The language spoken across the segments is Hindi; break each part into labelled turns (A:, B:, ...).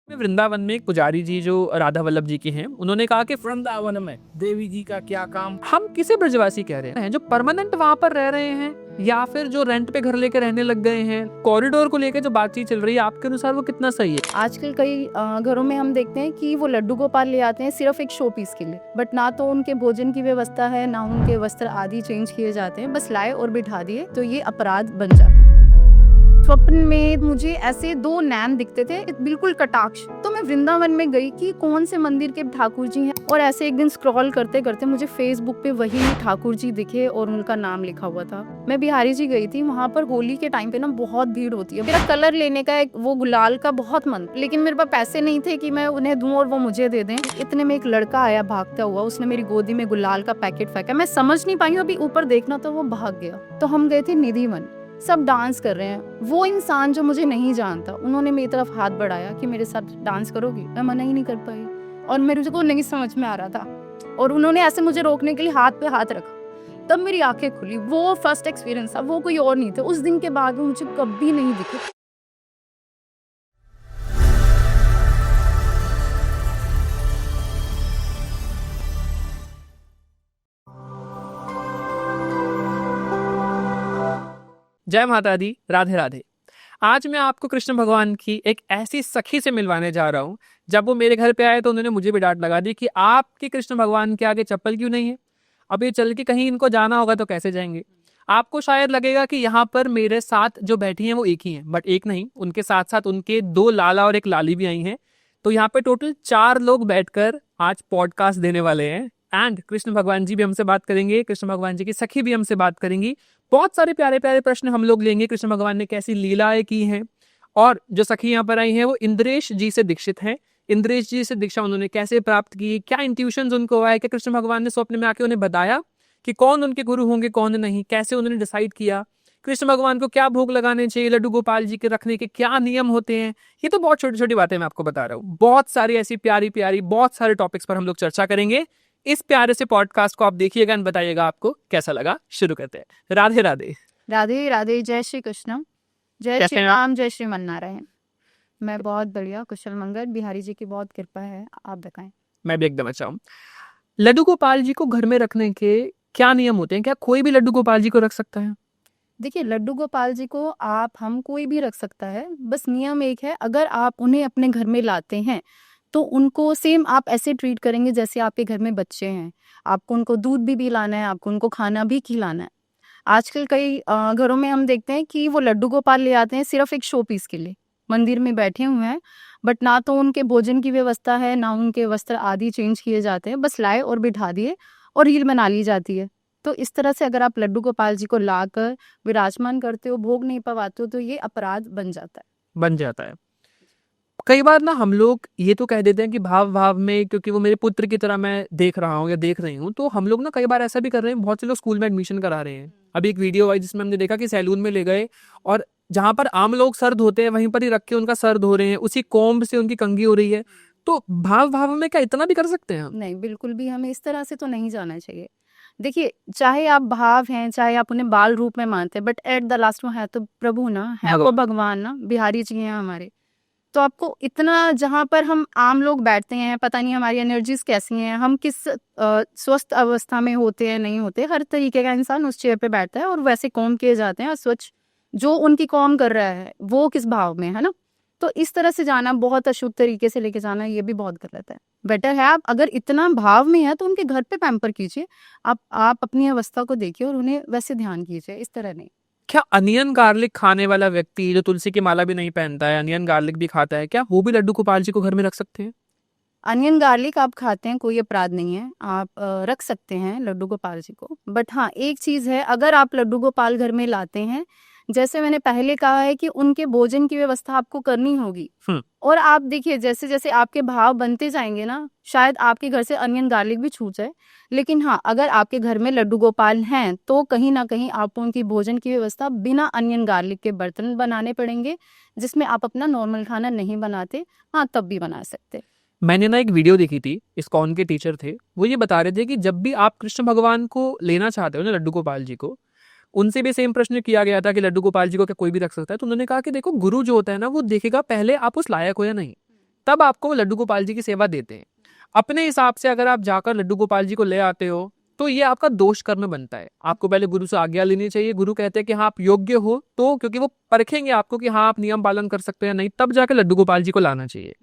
A: में वृंदावन में एक पुजारी जी जो राधा वल्लभ जी के हैं, उन्होंने कहा कि
B: वृंदावन में देवी जी का क्या काम।
A: हम किसे ब्रजवासी कह रहे हैं, जो परमानेंट वहां पर रह रहे हैं या फिर जो रेंट पे घर लेके रहने लग गए हैं। कॉरिडोर को लेकर जो बातचीत चल रही है, आपके अनुसार वो कितना सही है?
C: आजकल कई घरों में हम देखते हैं कि वो लड्डू गोपाल ले आते हैं सिर्फ एक शो पीस के लिए, बट ना तो उनके भोजन की व्यवस्था है, ना उनके वस्त्र आदि चेंज किए जाते हैं, बस लाए और बिठा दिए, तो ये अपराध बन जाता है। स्वप्न में मुझे ऐसे दो नैन दिखते थे, बिल्कुल कटाक्ष। तो मैं वृंदावन में गई कि कौन से मंदिर के ठाकुर जी हैं, और ऐसे एक दिन स्क्रॉल करते करते मुझे फेसबुक पे वही ठाकुर जी दिखे और उनका नाम लिखा हुआ था। मैं बिहारी जी गई थी, वहाँ पर होली के टाइम पे ना बहुत भीड़ होती है। मेरा कलर लेने का एक वो गुलाल का बहुत मन, लेकिन मेरे पास पैसे नहीं थे कि मैं उन्हें दूं और वो मुझे दे दें। इतने में एक लड़का आया भागता हुआ, उसने मेरी गोदी में गुलाल का पैकेट फेंका। मैं समझ नहीं पाई, अभी ऊपर देखना तो वो भाग गया। तो हम गए थे निधि वन, सब डांस कर रहे हैं। वो इंसान जो मुझे नहीं जानता, उन्होंने मेरी तरफ हाथ बढ़ाया कि मेरे साथ डांस करोगी। मैं मना ही नहीं कर पाई और मेरे को नहीं समझ में आ रहा था, और उन्होंने ऐसे मुझे रोकने के लिए हाथ पे हाथ रखा। तब मेरी आंखें खुली। वो फर्स्ट एक्सपीरियंस था, वो कोई और नहीं था। उस दिन के बाद वो मुझे कभी नहीं दिखे।
A: जय माता दी, राधे राधे। आज मैं आपको कृष्ण भगवान की एक ऐसी सखी से मिलवाने जा रहा हूँ। जब वो मेरे घर पे आए तो उन्होंने मुझे भी डांट लगा दी कि आपके कृष्ण भगवान के आगे चप्पल क्यों नहीं है। अब ये चल के कहीं इनको जाना होगा तो कैसे जाएंगे। आपको शायद लगेगा कि यहाँ पर मेरे साथ जो बैठी हैं वो एक ही हैं, बट एक नहीं, उनके साथ साथ उनके दो लाला और एक लाली भी आई हैं। तो यहाँ पे टोटल 4 लोग बैठकर आज पॉडकास्ट देने वाले हैं। एंड कृष्ण भगवान जी भी हमसे बात करेंगे, कृष्ण भगवान जी की सखी भी हमसे बात करेंगी। बहुत सारे प्यारे प्यारे प्रश्न हम लोग लेंगे, कृष्ण भगवान ने कैसी लीलाएं की हैं। और जो सखी यहाँ पर आई हैं वो इंद्रेश जी से दीक्षित हैं। इंद्रेश जी से दीक्षा उन्होंने कैसे प्राप्त की, क्या इंट्यूशंस उनको आए, कि कृष्ण भगवान ने स्वप्न में आके उन्हें बताया कि कौन उनके गुरु होंगे कौन नहीं, कैसे उन्होंने डिसाइड किया, कृष्ण भगवान को क्या भोग लगाने चाहिए, लड्डू गोपाल जी के रखने के क्या नियम होते हैं। ये तो बहुत छोटी छोटी बातें मैं आपको बता रहा हूँ। बहुत सारी ऐसी प्यारी प्यारी बहुत सारे टॉपिक्स पर हम लोग चर्चा करेंगे। इस प्यारे से पॉडकास्ट को आप देखिएगा और बताइएगा आपको कैसा लगा। शुरू करते हैं। राधे राधे।
C: राधे राधे। जय श्री कृष्ण, जय
A: कैसे
C: श्री
A: हैं आप?
C: राम, जय श्री नारायण। मैं बहुत बढ़िया, कुशल मंगल। बिहारी जी की बहुत कृपा है। आप बताएं।
A: मैं भी एकदम अच्छा हूँ। लड्डू गोपाल जी को घर में रखने के क्या नियम होते हैं? क्या कोई भी लड्डू गोपाल जी को रख सकता है?
C: देखिए, लड्डू गोपाल जी को हम कोई भी रख सकता है। बस नियम एक है, अगर आप उन्हें अपने घर में लाते हैं तो उनको सेम आप ऐसे ट्रीट करेंगे जैसे आपके घर में बच्चे हैं। आपको उनको दूध भी पिलाना है, आपको उनको खाना भी खिलाना है। आजकल कई घरों में हम देखते हैं कि वो लड्डू गोपाल ले आते हैं सिर्फ एक शो पीस के लिए, मंदिर में बैठे हुए हैं, बट ना तो उनके भोजन की व्यवस्था है, ना उनके वस्त्र आदि चेंज किए जाते हैं, बस लाए और बिठा दिए और रील बना ली जाती है। तो इस तरह से अगर आप लड्डू गोपाल जी को लाकर विराजमान करते हो, भोग नहीं पवाते हो, तो ये अपराध बन जाता है।
A: बन जाता है। कई बार ना हम लोग ये तो कह देते हैं कि भाव भाव में, क्योंकि वो मेरे पुत्र की तरह मैं देख रहा हूँ या देख रही हूँ, तो हम लोग ना कई बार ऐसा भी कर रहे हैं। बहुत से लोग स्कूल में एडमिशन करा रहे हैं। अभी एक वीडियो आई जिसमें हमने देखा कि सैलून में ले गए और जहां पर आम लोग सर धोते हैं वहीं पर ही रख के उनका सर धो रहे हैं, उसी कोम्ब से उनकी कंघी हो रही है। तो भाव भाव में क्या इतना भी कर सकते हैं हम?
C: नहीं, बिल्कुल भी हमें इस तरह से तो नहीं जाना चाहिए। देखिए, चाहे आप भाव हैं, चाहे आप उन्हें बाल रूप में मानते हैं, बट एट द लास्ट वो है तो प्रभु ना, है वो भगवान ना। बिहारी जी हैं हमारे। तो आपको इतना, जहाँ पर हम आम लोग बैठते हैं, पता नहीं हमारी एनर्जीज कैसी हैं, हम किस स्वस्थ अवस्था में होते हैं नहीं होते, हर तरीके का इंसान उस चेयर पे बैठता है और वैसे कॉम किए जाते हैं। और स्वच्छ जो उनकी कॉम कर रहा है वो किस भाव में है ना। तो इस तरह से जाना, बहुत अशुद्ध तरीके से लेके जाना, ये भी बहुत गलत है। बेटर है आप अगर इतना भाव में है तो उनके घर पे पैम्पर कीजिए। आप अपनी अवस्था को देखिए और उन्हें वैसे ध्यान कीजिए, इस तरह नहीं।
A: क्या अनियन गार्लिक खाने वाला व्यक्ति जो तुलसी की माला भी नहीं पहनता है, अनियन गार्लिक भी खाता है, क्या वो भी लड्डू गोपाल जी को घर में रख सकते हैं?
C: अनियन गार्लिक आप खाते हैं, कोई अपराध नहीं है। आप रख सकते हैं लड्डू गोपाल जी को। बट हाँ, एक चीज है, अगर आप लड्डू गोपाल घर में लाते हैं, जैसे मैंने पहले कहा है कि उनके भोजन की व्यवस्था आपको करनी होगी। और आप देखिए, जैसे जैसे आपके भाव बनते जाएंगे ना, शायद आपके घर से अनियन गार्लिक भी छूट जाए। लेकिन हाँ, अगर आपके घर में लड्डू गोपाल हैं तो कहीं ना कहीं आपको उनकी भोजन की व्यवस्था बिना अनियन गार्लिक के बर्तन बनाने पड़ेंगे, जिसमें आप अपना नॉर्मल खाना नहीं बनाते। हाँ, तब भी बना सकते।
A: मैंने ना एक वीडियो देखी थी, इस्कॉन के टीचर थे, वो ये बता रहे थे कि जब भी आप कृष्ण भगवान को लेना चाहते हो ना, लड्डू गोपाल जी को, उनसे भी सेम प्रश्न किया गया था कि लड्डू गोपाल जी को क्या कोई भी रख सकता है। तो उन्होंने कहा कि देखो, गुरु जो होता है ना, वो देखेगा पहले आप उस लायक हो या नहीं। तब आपको लड्डू गोपाल जी की सेवा देते हैं। अपने हिसाब से अगर आप जाकर लड्डू गोपाल जी को ले आते हो तो ये आपका दोष कर्म बनता है। आपको पहले गुरु से आज्ञा लेनी चाहिए। गुरु कहते हैं कि हाँ आप योग्य हो, तो क्योंकि वो परखेंगे आपको कि हाँ आप नियम पालन कर सकते हैं नहीं, तब जाकर लड्डू गोपाल जी को लाना चाहिए।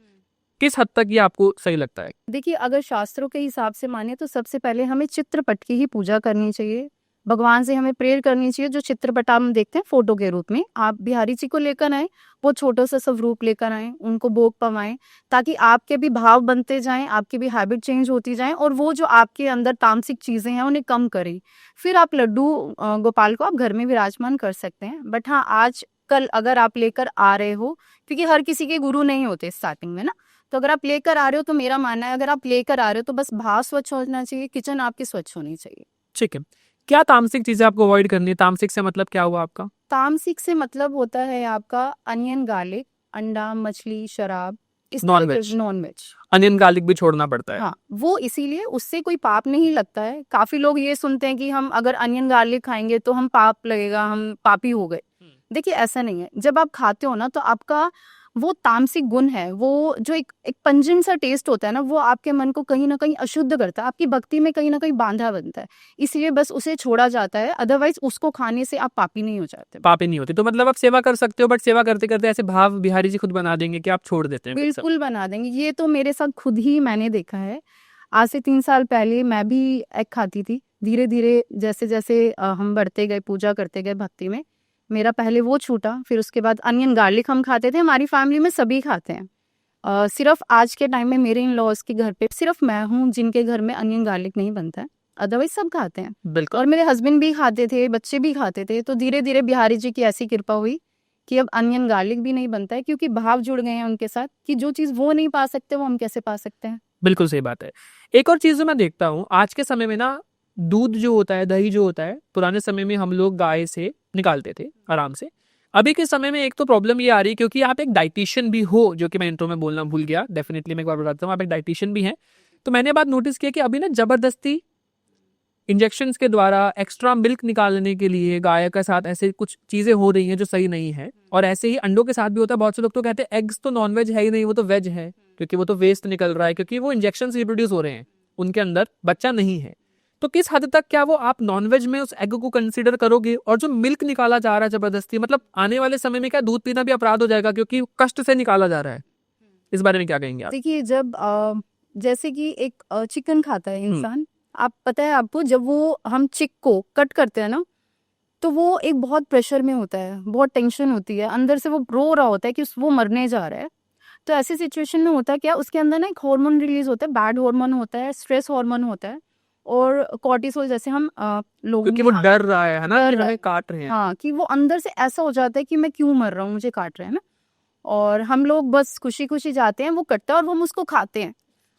A: किस हद तक ये आपको सही लगता है?
C: देखिए, अगर शास्त्रों के हिसाब से माने तो सबसे पहले हमें चित्रपट की ही पूजा करनी चाहिए। भगवान से हमें प्रेयर करनी चाहिए। जो चित्रपट हम देखते हैं फोटो के रूप में, आप बिहारी जी को लेकर आए, वो छोटा सा स्वरूप लेकर आए, उनको भोग पवाएं, ताकि आपके भी भाव बनते जाएं, आपकी भी हैबिट चेंज होती जाएं, और वो जो आपके अंदर तामसिक चीजें हैं उन्हें कम करें। फिर आप लड्डू गोपाल को आप घर में विराजमान कर सकते हैं। बट हाँ, आज कल अगर आप लेकर आ रहे हो, क्योंकि हर किसी के गुरु नहीं होते स्टार्टिंग में ना, तो अगर आप लेकर आ रहे हो तो मेरा मानना है अगर आप लेकर आ रहे हो तो बस भाव स्वच्छ होना चाहिए, किचन आपकी स्वच्छ होनी चाहिए।
A: ठीक है। क्या तामसिक चीजें आपको अवॉइड करनी है? तामसिक से मतलब क्या हुआ आपका?
C: तामसिक से मतलब होता है आपका अनियन, गार्लिक, अंडा, मछली, शराब, इस
A: नॉन
C: तरह
A: वेज।
C: के नॉन वेज।
A: अनियन गार्लिक भी छोड़ना पड़ता है।
C: हाँ, वो इसीलिए उससे कोई पाप नहीं लगता है। काफी लोग ये सुनते हैं कि हम अगर अनियन गार्लिक खाएंगे तो हम पाप लगेगा, हम पापी हो गए। देखिए, ऐसा नहीं है। जब आप खाते हो ना तो आपका वो तामसिक गुण है, वो जो एक पंजेंट सा टेस्ट होता है ना, वो आपके मन को कहीं ना कहीं अशुद्ध करता है, आपकी भक्ति में कहीं ना कहीं बांधा बनता है, इसलिए बस उसे छोड़ा जाता है। अदरवाइज उसको खाने से आप पापी नहीं हो जाते।
A: पापी नहीं होती तो मतलब आप सेवा कर सकते हो, बट सेवा करते करते ऐसे भाव बिहारी जी खुद बना देंगे कि आप छोड़ देते हैं।
C: बिल्कुल बना देंगे। ये तो मेरे साथ खुद ही मैंने देखा है। आज से 3 साल पहले मैं भी एग खाती थी। धीरे धीरे जैसे जैसे हम बढ़ते गए, पूजा करते गए भक्ति में, मेरा पहले वो छूटा, फिर उसके बाद अनियन गार्लिक हम खाते थे। हमारी फैमिली में सभी खाते हैं। सिर्फ आज के टाइम में मेरे इन लॉज के घर पे सिर्फ मैं हूँ जिनके घर में अनियन गार्लिक नहीं बनता है, अदरवाइज सब खाते हैं।
A: बिल्कुल।
C: और मेरे हस्बैंड भी खाते थे, बच्चे भी खाते थे। तो धीरे धीरे बिहारी जी की ऐसी कृपा हुई कि अब अनियन गार्लिक भी नहीं बनता है, क्योंकि भाव जुड़ गए हैं उनके साथ कि जो चीज़ वो नहीं पा सकते वो हम कैसे पा सकते हैं।
A: बिल्कुल सही बात है। एक और चीज जो मैं देखता हूँ आज के समय में ना, दूध जो होता है, दही जो होता है, पुराने समय में हम लोग गाय से निकालते थे आराम से। अभी के समय में एक तो प्रॉब्लम ये आ रही है, क्योंकि आप एक डाइटिशियन भी हो, जो कि मैं इंट्रो में बोलना भूल गया, डेफिनेटली मैं एक बार बताता हूँ, आप एक डाइटिशियन भी हैं। तो मैंने बात नोटिस किया कि अभी ना जबरदस्ती इंजेक्शंस के द्वारा एक्स्ट्रा मिल्क निकालने के लिए गाय के साथ ऐसे कुछ चीजें हो रही हैं जो सही नहीं है। और ऐसे ही अंडों के साथ भी होता है। बहुत से लोग तो कहते हैं एग्स तो नॉनवेज है ही नहीं, वो तो वेज है, क्योंकि वो तो वेस्ट निकल रहा है, क्योंकि वो इंजेक्शन से रिप्रोड्यूस हो रहे हैं, उनके अंदर बच्चा नहीं है। तो किस हद तक क्या वो आप नॉनवेज में उस एग को कंसीडर करोगे? और जो मिल्क निकाला जा रहा है जबरदस्ती, मतलब आने वाले समय में क्या दूध पीना भी अपराध हो जाएगा, क्योंकि कष्ट से निकाला जा रहा है? इस बारे में क्या कहेंगे आप?
C: देखिए, जब जैसे कि एक चिकन खाता है इंसान, आप पता है आपको, जब वो हम चिक को कट करते हैं ना, तो वो एक बहुत प्रेशर में होता है, बहुत टेंशन होती है, अंदर से वो रो रहा होता है कि वो मरने जा रहा है। तो ऐसी सिचुएशन में होता है क्या, उसके अंदर ना एक हार्मोन रिलीज होता है, बैड हार्मोन होता है, स्ट्रेस हार्मोन होता है, और कॉर्टिसोल, जैसे हम लोग,
A: क्योंकि वो डर रहा है ना,
C: डर
A: कि
C: रहा
A: हमें काट रहे हैं।
C: हाँ, कि वो अंदर से ऐसा हो जाता है कि मैं क्यों मर रहा हूँ, मुझे काट रहे हैं ना। और हम लोग बस खुशी खुशी जाते हैं, वो कटता है और वो उसको खाते हैं।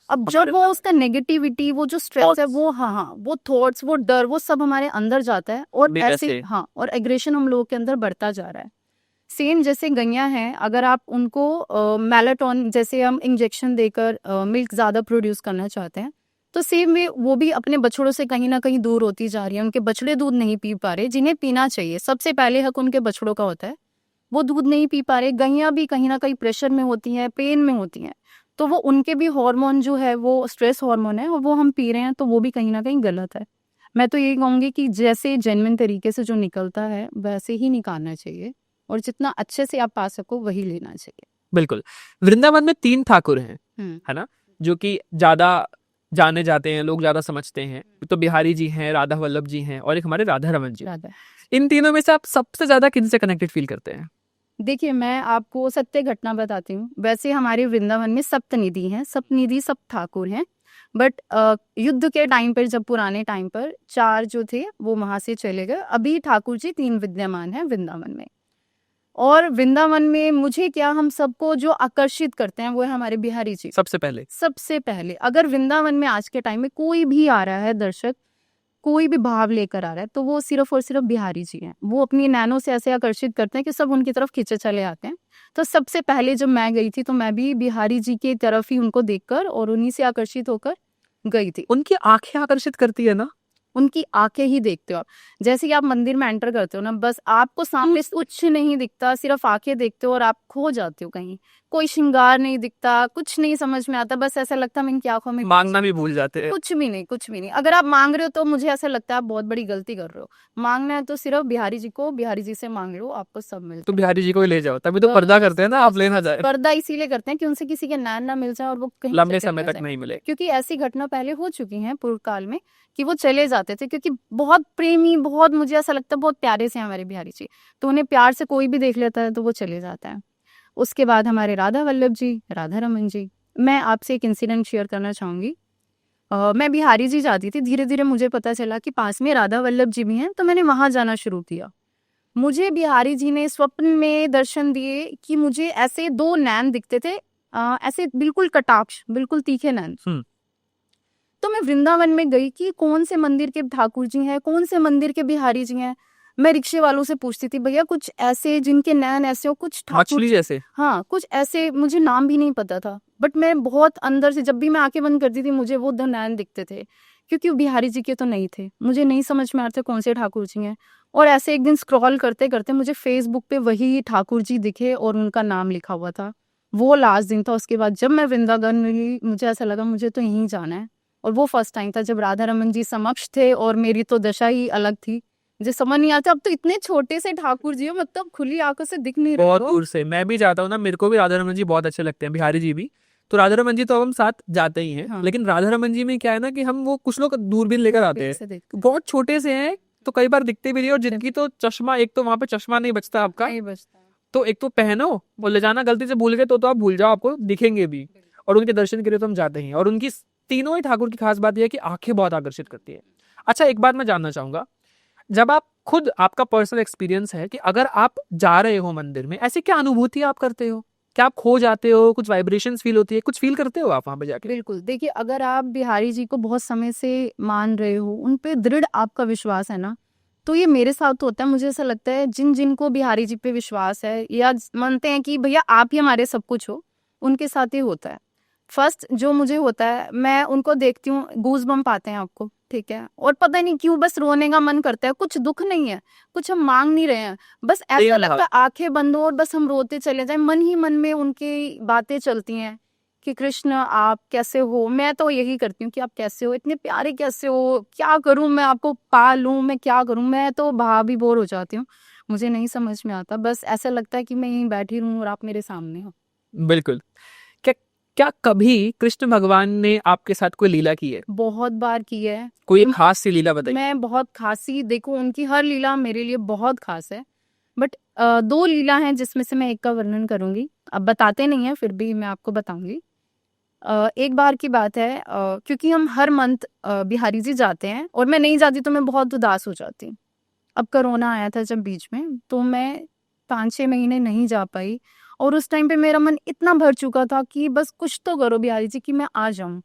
C: अब जब वो उसका नेगेटिविटी, वो जो स्ट्रेस है, वो वो थॉट्स, वो डर, वो सब हमारे अंदर जाता है, और ऐसे और एग्रेशन हम लोगों के अंदर बढ़ता जा रहा है। सेम जैसे गैया हैं, अगर आप उनको मेलाटोन जैसे हम इंजेक्शन देकर मिल्क ज्यादा प्रोड्यूस करना चाहते हैं, तो सेम में वो भी अपने बछड़ों से कहीं ना कहीं दूर होती जा रही है। उनके बछड़े दूध नहीं पी पा रहे, जिन्हें पीना चाहिए। सबसे पहले हक उनके बछड़ों का होता है, वो दूध नहीं पी पा रहे। गैया भी कहीं ना कहीं प्रेशर में होती हैं, पेन में होती हैं, तो वो उनके भी हार्मोन जो है वो स्ट्रेस हार्मोन है, और वो हम पी रहे हैं, तो वो भी कहीं ना कहीं गलत है। मैं तो यही कहूंगी कि जैसे जेन्युइन तरीके से जो निकलता है वैसे ही निकालना चाहिए, और जितना अच्छे से आप पा सको वही लेना चाहिए।
A: बिल्कुल। वृंदावन में 3 ठाकुर हैं, है ना, जो कि ज्यादा जाने जाते हैं, लोग ज्यादा समझते हैं। तो बिहारी जी हैं, राधा वल्लभ जी हैं, और एक हमारे राधा रमन जी। इन तीनों में से आप सबसे ज्यादा किनसे कनेक्टेड फील करते हैं?
C: देखिए, मैं आपको सत्य घटना बताती हूँ। वैसे हमारे वृंदावन में सप्तनिधि हैं, सप्तनिधि सब ठाकुर हैं, बट युद्ध के टाइम पर, जब पुराने टाइम पर 4 जो थे वो वहां से चले गए। अभी ठाकुर जी 3 विद्यमान हैं वृंदावन में। और वृंदावन में मुझे क्या, हम सबको जो आकर्षित करते हैं वो है हमारे बिहारी जी।
A: सबसे पहले
C: अगर वृंदावन में आज के टाइम में कोई भी आ रहा है दर्शक, कोई भी भाव लेकर आ रहा है, तो वो सिर्फ और सिर्फ बिहारी जी हैं। वो अपनी नैनो से ऐसे आकर्षित करते हैं कि सब उनकी तरफ खींचे चले आते हैं। तो सबसे पहले जब मैं गई थी तो मैं भी बिहारी जी की तरफ ही उनको देखकर और उन्हीं से आकर्षित होकर गई थी।
A: उनकी आंखें आकर्षित करती है ना,
C: उनकी आंखें ही देखते हो आप। जैसे कि आप मंदिर में एंटर करते हो ना, बस आपको सामने से कुछ नहीं दिखता, सिर्फ आंखें देखते हो और आप खो जाते हो कहीं। कोई श्रृंगार नहीं दिखता, कुछ नहीं समझ में आता, बस ऐसा लगता है मैं इनकी आंखों में
A: मांगना भी भूल जाते हैं।
C: कुछ भी नहीं, कुछ भी नहीं। अगर आप मांग रहे हो तो मुझे ऐसा लगता है आप बहुत बड़ी गलती कर रहे हो। मांगना है तो सिर्फ बिहारी जी को, बिहारी जी से मांग लो, आपको सब मिलता
A: तो बिहारी जी को ही ले जाओ, तभी तो पर्दा करते हैं ना, आप लेना जाए।
C: पर्दा इसीलिए करते हैं कि उनसे किसी के नैन ना मिल जाए और वो कहीं
A: लंबे
C: चले
A: समय
C: ना
A: तक
C: जाए।
A: नहीं मिले।
C: क्योंकि ऐसी घटना पहले हो चुकी है पूर्व काल में कि वो चले जाते थे, क्योंकि बहुत प्रेमी, बहुत, मुझे ऐसा लगता है बहुत प्यारे से हैं हमारे बिहारी जी, तो उन्हें प्यार से कोई भी देख लेता है तो वो चले जाता है। उसके बाद हमारे राधा वल्लभ जी, राधा रमन जी। मैं आपसे एक इंसिडेंट शेयर करना चाहूंगी। मैं बिहारी जी जाती थी, धीरे धीरे मुझे पता चला कि पास में राधा वल्लभ जी भी हैं, तो मैंने वहां जाना शुरू किया। मुझे बिहारी जी ने स्वप्न में दर्शन दिए कि मुझे ऐसे दो नैन दिखते थे, ऐसे बिल्कुल कटाक्ष, बिल्कुल तीखे नैन। तो मैं वृंदावन में गई कि कौन से मंदिर के ठाकुर जी हैं, कौन से मंदिर के बिहारी जी हैं। मैं रिक्शे वालों से पूछती थी, भैया कुछ ऐसे जिनके नैन ऐसे हो, कुछ ठाकुर,
A: मछली जैसे।
C: हाँ कुछ ऐसे, मुझे नाम भी नहीं पता था, बट मैं बहुत अंदर से जब भी मैं आंखें बंद करती थी मुझे वो दो नैन दिखते थे, क्योंकि वो बिहारी जी के तो नहीं थे। मुझे नहीं समझ में आ रहा था कौन से ठाकुर जी हैं। और ऐसे एक दिन स्क्रॉल करते करते मुझे फेसबुक पे वही ठाकुर जी दिखे और उनका नाम लिखा हुआ था। वो लास्ट दिन था। उसके बाद जब मैं वृंदावन में गई, मुझे ऐसा लगा मुझे तो यहीं जाना है। और वो फर्स्ट टाइम था जब राधा रमन जी समक्ष थे और मेरी तो दशा ही अलग थी। मुझे समझ नहीं आता, अब तो इतने छोटे से ठाकुर जी हो, मतलब खुली आंखों से दिख नहीं रहे
A: बहुत
C: हो।
A: दूर से मैं भी जाता हूँ ना, मेरे को भी राधा रमन जी बहुत अच्छे लगते हैं, बिहारी जी भी। तो राधा रमन जी तो हम साथ जाते ही हैं,
C: हाँ।
A: लेकिन राधा रमन जी में क्या है ना कि हम वो कुछ लोग दूरबीन लेकर आते हैं,
C: से देख
A: बहुत छोटे से हैं, तो कई बार दिखते भी नहीं। और जिनकी तो चश्मा, एक तो वहां पे चश्मा नहीं बचता आपका,
C: नहीं बचता।
A: तो एक तो पहनो, वो ले जाना गलती से भूल गए तो आप भूल जाओ, आपको दिखेंगे भी। और उनके दर्शन के लिए तो हम जाते ही हैं। और उनकी तीनों ही ठाकुर की खास बात यह है कि आंखें बहुत आकर्षित करती है। अच्छा, एक बात मैं जानना चाहूंगा, जब आप खुद, आपका पर्सनल एक्सपीरियंस है कि अगर आप जा रहे हो मंदिर में, ऐसी क्या अनुभूति आप करते हो? क्या आप खो जाते हो? कुछ वाइब्रेशंस फील होती है? कुछ फील करते हो आप वहां पे जाके?
C: बिल्कुल, देखिए अगर आप बिहारी जी को बहुत समय से मान रहे हो, उन पे दृढ़ आपका विश्वास है ना, तो ये मेरे साथ तो होता है। मुझे ऐसा लगता है जिन जिनको बिहारी जी पे विश्वास है या मानते हैं कि भैया आप ही हमारे सब कुछ हो, उनके साथ ही होता है। फर्स्ट जो मुझे होता है, मैं उनको देखती हूँ, गूज बम्प आते हैं आपको, ठीक है, और पता नहीं क्यों बस रोने का मन करता है। कुछ दुख नहीं है, कुछ हम मांग नहीं रहे हैं, बस ऐसा लगता है आंखें बंद हो और बस हम रोते चले जाए। मन ही मन में उनकी बातें चलती हैं कि कृष्ण आप कैसे हो। मैं तो यही करती हूँ कि आप कैसे हो, इतने प्यारे कैसे हो, क्या करूँ मैं आपको पा लूँ, मैं क्या करूँ। मैं तो भी बोर हो जाती हूँ, मुझे नहीं समझ में आता। बस ऐसा लगता है कि मैं यहीं बैठी रहूँ और आप मेरे सामने हो।
A: बिल्कुल। क्या क्या कभी कृष्ण भगवान ने आपके साथ कोई लीला की है?
C: बहुत बार की है।
A: कोई एक खास सी लीला बताइए।
C: मैं बहुत खासी, देखो उनकी हर लीला मेरे लिए बहुत खास है, बट दो लीला हैं जिसमें से मैं एक का वर्णन करूंगी। अब बताते नहीं है, फिर भी मैं आपको बताऊंगी। एक बार की बात है, क्योंकि हम हर मंथ बिहारी जी जाते हैं और मैं नहीं जाती तो मैं बहुत उदास हो जाती हूँ। अब कोरोना आया था जब बीच में, तो मैं 5-6 महीने नहीं जा पाई। और उस टाइम पे मेरा मन इतना भर चुका था कि बस कुछ तो करो बिहारी जी कि मैं आ जाऊं।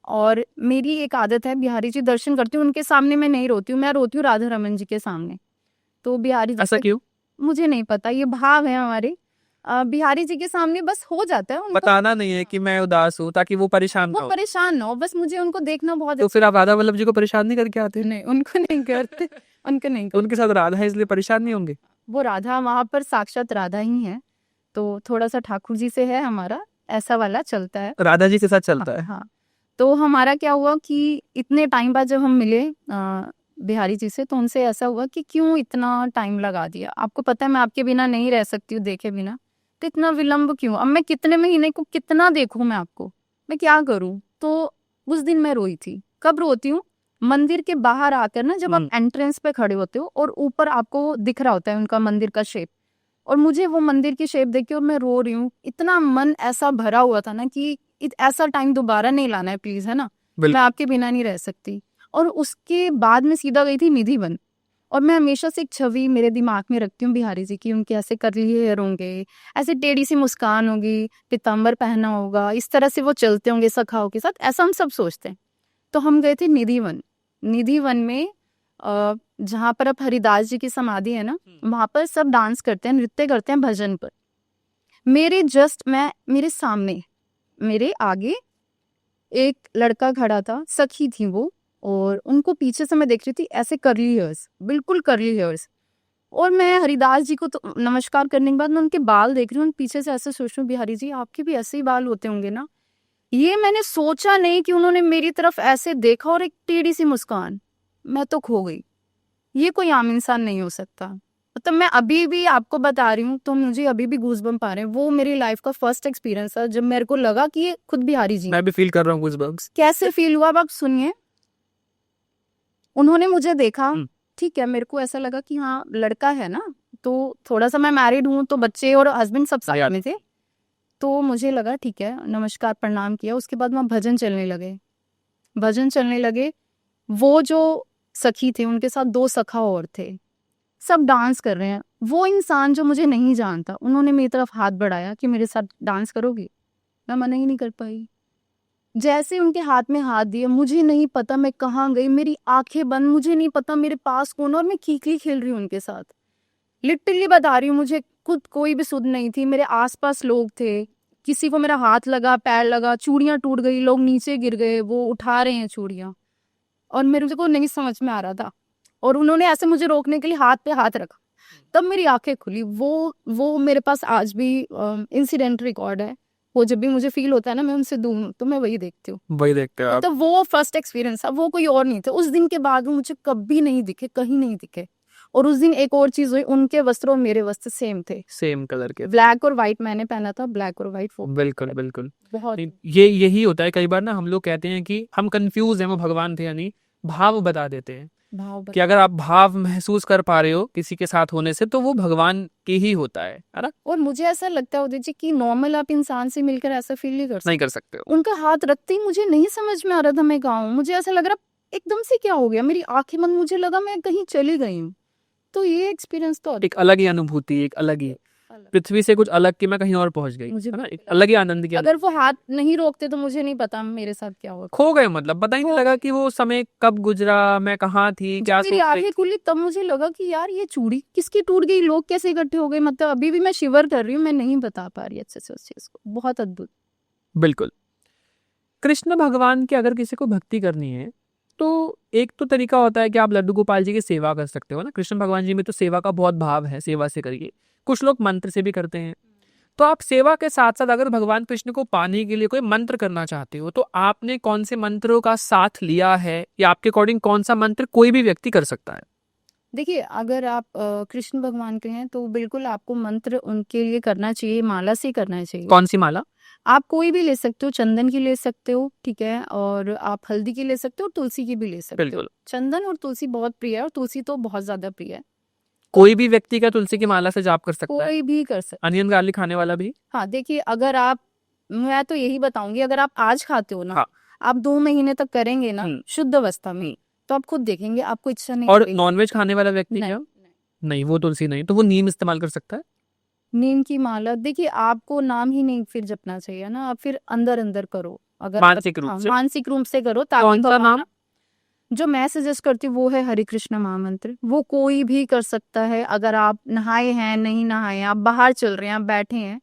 C: और मेरी एक आदत है, बिहारी जी दर्शन करती हूँ उनके सामने मैं नहीं रोती हूँ, मैं रोती हूँ राधा रमन जी के सामने। तो बिहारी जी
A: ऐसा क्यों?
C: मुझे नहीं पता, ये भाव है हमारे। बिहारी जी के सामने बस हो जाता है उनको,
A: बताना नहीं है कि मैं उदास हूँ, ताकि वो परेशान ना
C: वो
A: हो।
C: परेशान ना हो, बस मुझे उनको देखना बहुत
A: तो फिर आप राधा वल्लभ जी को परेशान नहीं करके आते?
C: नहीं, उनको नहीं करते, उनको नहीं करते।
A: उनके साथ राधा है इसलिए परेशान नहीं होंगे?
C: वो राधा वहां पर साक्षात राधा ही है, तो थोड़ा सा ठाकुर जी से है हमारा, ऐसा वाला चलता है।
A: राधा जी के साथ चलता है।
C: हाँ। तो हमारा क्या हुआ कि इतने टाइम बाद जब हम मिले बिहारी जी से, तो उनसे ऐसा हुआ कि क्यों इतना टाइम लगा दिया, आपको पता है मैं आपके बिना नहीं रह सकती हूँ देखे बिना, तो इतना विलंब क्यों, अब मैं कितने महीने को कितना देखूं मैं आपको, मैं क्या करूं। तो उस दिन मैं रोई थी। कब रोती हूँ? मंदिर के बाहर आकर ना, जब आप एंट्रेंस पे खड़े होते हो और ऊपर आपको दिख रहा होता है उनका मंदिर का शेप, और मुझे वो मंदिर की शेप देख के और मैं रो रही हूँ। इतना मन ऐसा भरा हुआ था ना कि ऐसा टाइम दोबारा नहीं लाना है प्लीज, है ना, मैं आपके बिना नहीं रह सकती। और उसके बाद में सीधा गई थी निधि वन। और मैं हमेशा से एक छवि मेरे दिमाग में रखती हूँ बिहारी जी की, उनके ऐसे कर्ली हेयर होंगे, ऐसे टेढ़ी सी मुस्कान होगी, पीताम्बर पहना होगा, इस तरह से वो चलते होंगे सखाओं के साथ, ऐसा हम सब सोचते हैं। तो हम गए थे निधि वन। निधि वन में जहाँ पर अब हरिदास जी की समाधि है ना, वहां पर सब डांस करते हैं, नृत्य करते हैं भजन पर। मेरे सामने, मेरे आगे एक लड़का खड़ा था, सखी थी वो, और उनको पीछे से मैं देख रही थी ऐसे कर्ली हेयर्स, बिल्कुल कर्ली हेयर्स। और मैं हरिदास जी को तो नमस्कार करने के बाद मैं उनके बाल देख रही हूँ, पीछे से ऐसे सोच रही हूँ बिहारी जी आपके भी ऐसे ही बाल होते होंगे ना। ये मैंने सोचा नहीं कि उन्होंने मेरी तरफ ऐसे देखा और एक टेढ़ी सी मुस्कान, मैं तो खो गई। ये कोई आम इंसान नहीं हो सकता। मतलब मैं अभी भी आपको बता रही हूँ तो मुझे अभी भी गूज़बम्प आ रहे हैं। वो मेरी लाइफ का फर्स्ट एक्सपीरियंस था जब मेरे को लगा कि ये खुद बिहारी जी।
A: मैं भी फील कर रहा हूँ गूज़बम्प्स।
C: कैसे फील हुआ अब आप सुनिए। उन्होंने मुझे देखा,
A: हम्म।
C: ठीक है, मेरे को ऐसा लगा कि हाँ लड़का है ना, तो थोड़ा सा मैं मैरिड हूँ तो बच्चे और हस्बैंड सब साथ में थे, तो मुझे लगा ठीक है, नमस्कार प्रणाम किया। उसके बाद वहाँ भजन चलने लगे। वो जो सखी थे उनके साथ 2 सखा और थे, सब डांस कर रहे हैं। वो इंसान जो मुझे नहीं जानता, उन्होंने मेरी तरफ हाथ बढ़ाया कि मेरे साथ डांस करोगी। मैं मना ही नहीं कर पाई। जैसे उनके हाथ में हाथ दिए, मुझे नहीं पता मैं कहाँ गई, मेरी आंखें बंद, मुझे नहीं पता मेरे पास कौन, और मैं कीकली खेल रही हूँ उनके साथ। लिटरली बता रही हूँ, मुझे खुद कोई भी सुध नहीं थी। मेरे आसपास लोग थे, किसी को मेरा हाथ लगा, पैर लगा, चूड़ियां टूट गई, लोग नीचे गिर गए, वो उठा रहे हैं चूड़ियां, और मेरे को नहीं समझ में आ रहा था। और उन्होंने ऐसे मुझे रोकने के लिए हाथ पे हाथ रखा, तब मेरी आंखें खुली। वो मेरे पास आज भी इंसिडेंट रिकॉर्ड है। वो जब भी मुझे फील होता है ना मैं उनसे दूर हूँ तो मैं वही देखती हूँ।
A: वही देखते हो आप।
C: तो वो फर्स्ट एक्सपीरियंस था, वो कोई और नहीं थे। उस दिन के बाद वो मुझे कभी नहीं दिखे, कहीं नहीं दिखे। और उस दिन एक और चीज हुई, उनके वस्त्र और मेरे वस्त्र सेम थे,
A: सेम कलर के।
C: ब्लैक और व्हाइट मैंने पहना था, ब्लैक और व्हाइट वो।
A: बिल्कुल बिल्कुल।
C: बहुत
A: नहीं, ये यही होता है कई बार ना, हम लोग कहते हैं कि हम कंफ्यूज हैं, वो भगवान थे यानी भाव बता देते हैं
C: भाव
A: कि अगर आप भाव महसूस कर पा रहे हो किसी के साथ होने से तो वो भगवान के ही होता है ना।
C: और मुझे ऐसा लगता है उदित जी कि नॉर्मल आप इंसान से मिलकर ऐसा फील नहीं कर सकते।
A: नहीं कर सकते हो।
C: उनका हाथ रखते ही मुझे नहीं समझ में आ रहा था मैं कहाँ हूँ। मुझे ऐसा लग रहा एकदम से क्या हो गया, मेरी आंखें बंद, मुझे लगा मैं कहीं चली गई हूँ। तो ये एक्सपीरियंस तो
A: एक अलग ही अनुभूति, एक अलग ही
C: अलग।
A: पृथ्वी से कुछ अलग कि मैं कहीं और पहुंच गई,
C: मुझे
A: है ना, एक अलग ही आनंद की
C: अगर वो हाथ नहीं रोकते तो मुझे नहीं पता मेरे साथ क्या होगा।
A: खो गए, मतलब पता ही नहीं लगा कि वो समय कब गुजरा, मैं कहाँ थी,
C: जब
A: क्या
C: मेरी
A: सोच रही
C: आंखें खुली तब मुझे लगा कि यार ये चूड़ी किसकी टूट गई, लोग कैसे इकट्ठे हो गए। मतलब अभी भी मैं शिवर कर रही हूँ, मैं नहीं बता पा रही अच्छे से उस चीज को। बहुत अद्भुत।
A: बिल्कुल। कृष्ण भगवान की अगर किसी को भक्ति करनी है तो एक तो तरीका होता है कि आप लड्डू गोपाल जी की सेवा कर सकते हो ना। कृष्ण भगवान जी में तो सेवा का बहुत भाव है, सेवा से करिए। कुछ लोग मंत्र से भी करते हैं। तो आप सेवा के साथ साथ अगर भगवान कृष्ण को पाने के लिए कोई मंत्र करना चाहते हो तो आपने कौन से मंत्रों का साथ लिया है, या आपके अकॉर्डिंग कौन सा मंत्र कोई भी व्यक्ति कर सकता है?
C: देखिए, अगर आप कृष्ण भगवान के हैं तो बिल्कुल आपको मंत्र उनके लिए करना चाहिए, माला से करना चाहिए।
A: कौन सी माला?
C: आप कोई भी ले सकते हो, चंदन की ले सकते हो, ठीक है, और आप हल्दी की ले सकते हो, तुलसी की भी ले सकते हो।
A: बिल्कुल।
C: चंदन और तुलसी बहुत प्रिय है, और तुलसी तो बहुत ज्यादा प्रिय है।
A: कोई भी व्यक्ति का तुलसी की माला से जाप कर सकता है?
C: कोई भी कर सकता।
A: अनियन गार्लिक खाने वाला भी?
C: हाँ, देखिए, अगर आप, मैं तो यही बताऊंगी, अगर आप आज खाते हो ना,
A: हाँ।
C: आप 2 महीने तक करेंगे ना शुद्ध अवस्था में, तो आप खुद देखेंगे आपको इच्छा नहीं
A: और
C: करेगी।
A: नॉनवेज खाने वाला व्यक्ति
C: नहीं,
A: क्या? नहीं, वो तुलसी नहीं, तो वो नीम इस्तेमाल कर सकता है?
C: नीम की माला, देखिए आपको नाम ही नहीं फिर जपना चाहिए ना, आप फिर अंदर अंदर करो। अगर
A: मानसिक रूप
C: हाँ,
A: से?
C: मानसिक रूप से करो ताकि
A: कौन सा
C: भगवान-
A: नाम?
C: जो मैं सजेस्ट करती हूँ वो है हरे कृष्ण महामंत्र। वो कोई भी कर सकता है। अगर आप नहाए हैं, नहीं नहाए, आप बाहर चल रहे हैं, आप बैठे हैं,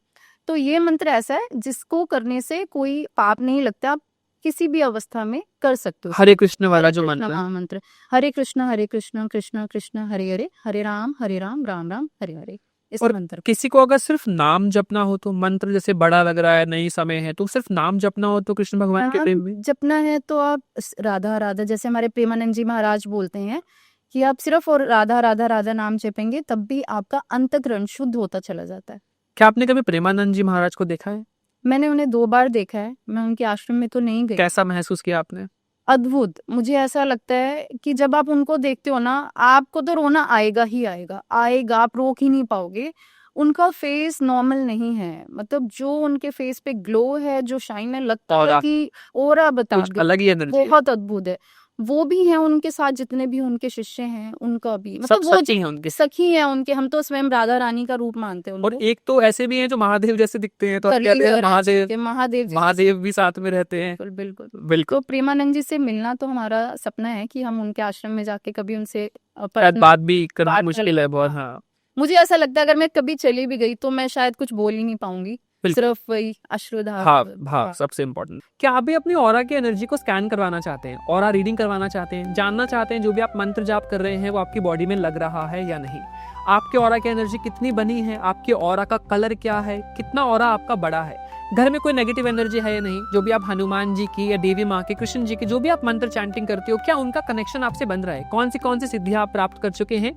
C: तो ये मंत्र ऐसा है जिसको करने से कोई पाप नहीं लगता। आप किसी भी अवस्था में कर सकते हो।
A: हरे कृष्ण वाला जो
C: कृष्ण
A: मंत्र है?
C: महामंत्र, हरे कृष्ण कृष्ण कृष्ण हरे हरे, हरे राम राम राम हरे हरे, इस
A: और
C: मंत्र को।
A: किसी को अगर सिर्फ नाम जपना हो तो, मंत्र जैसे बड़ा लग रहा है, नहीं समय है, तो सिर्फ नाम जपना हो तो कृष्ण भगवान के प्रेम में?
C: जपना है तो आप राधा राधा, जैसे हमारे प्रेमानंद जी महाराज बोलते हैं कि आप सिर्फ और राधा राधा राधा नाम जपेंगे तब भी आपका अंतःकरण शुद्ध होता चला जाता है।
A: क्या आपने कभी प्रेमानंद जी महाराज को देखा है?
C: मैंने उन्हें 2 बार देखा है। मैं उनके आश्रम में तो नहीं गई।
A: कैसा महसूस किया आपने?
C: अद्भुत। मुझे ऐसा लगता है कि जब आप उनको देखते हो ना, आपको तो रोना आएगा ही आएगा, आप रोक ही नहीं पाओगे। उनका फेस नॉर्मल नहीं है, मतलब जो उनके फेस पे ग्लो है, जो शाइन है, लगता है
A: ऑरा।
C: कि ऑरा बता
A: कुछ अलग ही एनर्जी है।
C: बहुत अद्भुत है। वो भी हैं उनके साथ, जितने भी उनके शिष्य हैं उनका भी,
A: सब
C: मतलब वो
A: सच्ची हैं उनके।
C: सखी हैं उनके। हम तो स्वयं राधा रानी का रूप मानते हैं
A: और
C: उनको।
A: एक तो ऐसे भी हैं जो महादेव जैसे दिखते हैं, तो आप
C: करली
A: कहते हैं
C: और
A: महादेव,
C: के महादेव जी।
A: महादेव भी साथ में रहते हैं।
C: बिल्कुल बिल्कुल।
A: बिल्कुल।
C: तो प्रेमानंद जी से मिलना तो हमारा सपना है कि हम उनके आश्रम में जाके कभी उनसे
A: शायद बात भी करना
C: बात
A: मुश्किल है बहुत। हाँ,
C: मुझे ऐसा लगता है अगर मैं कभी चली भी गई तो मैं शायद कुछ बोल ही नहीं पाऊंगी।
A: बिल्कुल।
C: सिर्फ वही अश्रुधार
A: भाव सबसे इम्पोर्टेंट। क्या आप भी अपनी ऑरा की एनर्जी को स्कैन करवाना चाहते हैं, ऑरा रीडिंग करवाना चाहते हैं, जानना चाहते हैं जो भी आप मंत्र जाप कर रहे हैं वो आपकी बॉडी में लग रहा है या नहीं, आपके ऑरा की एनर्जी कितनी बनी है, आपके ऑरा का कलर क्या है, कितना ऑरा आपका बड़ा है, घर में कोई नेगेटिव एनर्जी है या नहीं, जो भी आप हनुमान जी की या देवी माँ के, कृष्ण जी की, जो भी आप मंत्र चैंटिंग करते हो, क्या उनका कनेक्शन आपसे बन रहा है, कौन सी सिद्धियां आप प्राप्त कर चुके हैं।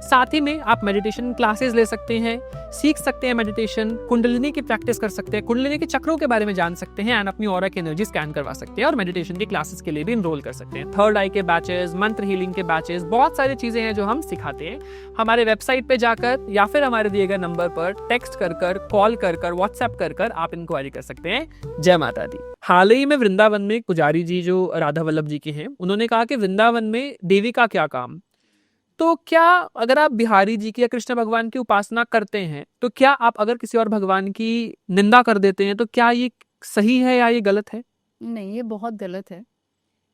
A: साथ ही में आप मेडिटेशन क्लासेस ले सकते हैं, सीख सकते हैं मेडिटेशन, कुंडलिनी की प्रैक्टिस कर सकते हैं, कुंडलिनी के चक्रों के बारे में जान सकते हैं एंड अपनी ऑरा की एनर्जी स्कैन करवा सकते हैं और मेडिटेशन की क्लासेस के लिए भी इनरोल कर सकते हैं। थर्ड आई के बैचेस, मंत्र हीलिंग के बैचेस, बहुत सारी चीजें हैं जो हम सिखाते हैं। हमारे वेबसाइट पे जाकर या फिर हमारे दिए गए नंबर पर टेक्स्ट कर कॉल कर व्हाट्सएप कर आप इंक्वायरी कर सकते हैं। जय माता दी। हाल ही में वृंदावन में एक पुजारी जी जो राधा वल्लभ जी के हैं, उन्होंने कहा कि वृंदावन में देवी का क्या काम। तो क्या अगर आप बिहारी जी की या कृष्ण भगवान की उपासना करते हैं तो क्या आप अगर किसी और भगवान की निंदा कर देते हैं तो क्या ये सही है या ये गलत है?
C: नहीं, ये बहुत गलत है।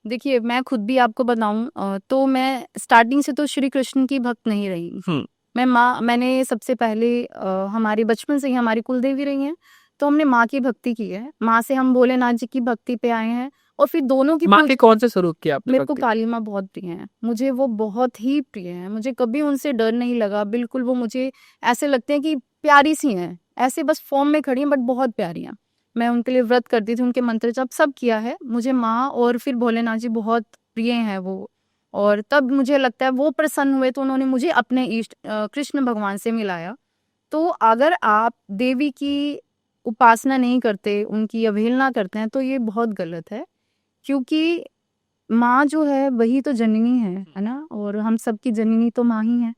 C: देखिए, मैं खुद भी आपको बताऊं तो मैं स्टार्टिंग से तो श्री कृष्ण की भक्त नहीं रही। मैंने सबसे पहले हमारे बचपन से ही हमारी कुल देवी रही हैं, तो हमने माँ की भक्ति की है। माँ से हम भोलेनाथ जी की भक्ति पे आए हैं और फिर दोनों की
A: माँ के कौन से स्वरूप की आपने
C: मेरे को
A: भक्ति?
C: काली माँ बहुत प्रिय है, मुझे वो बहुत ही प्रिय है। मुझे कभी उनसे डर नहीं लगा, बिल्कुल वो मुझे ऐसे लगते हैं कि प्यारी सी हैं, ऐसे बस फॉर्म में खड़ी हैं बट बहुत प्यारी हैं। मैं उनके लिए व्रत करती थी, उनके मंत्र जप सब किया है। मुझे माँ और फिर भोलेनाथ जी बहुत प्रिय हैं वो, और तब मुझे लगता है वो प्रसन्न हुए तो उन्होंने मुझे अपने इष्ट कृष्ण भगवान से मिलाया। तो अगर आप देवी की उपासना नहीं करते, उनकी अवहेलना करते हैं तो ये बहुत गलत है, क्योंकि माँ जो है वही तो जननी है ना, और हम सबकी जननी तो माँ ही है।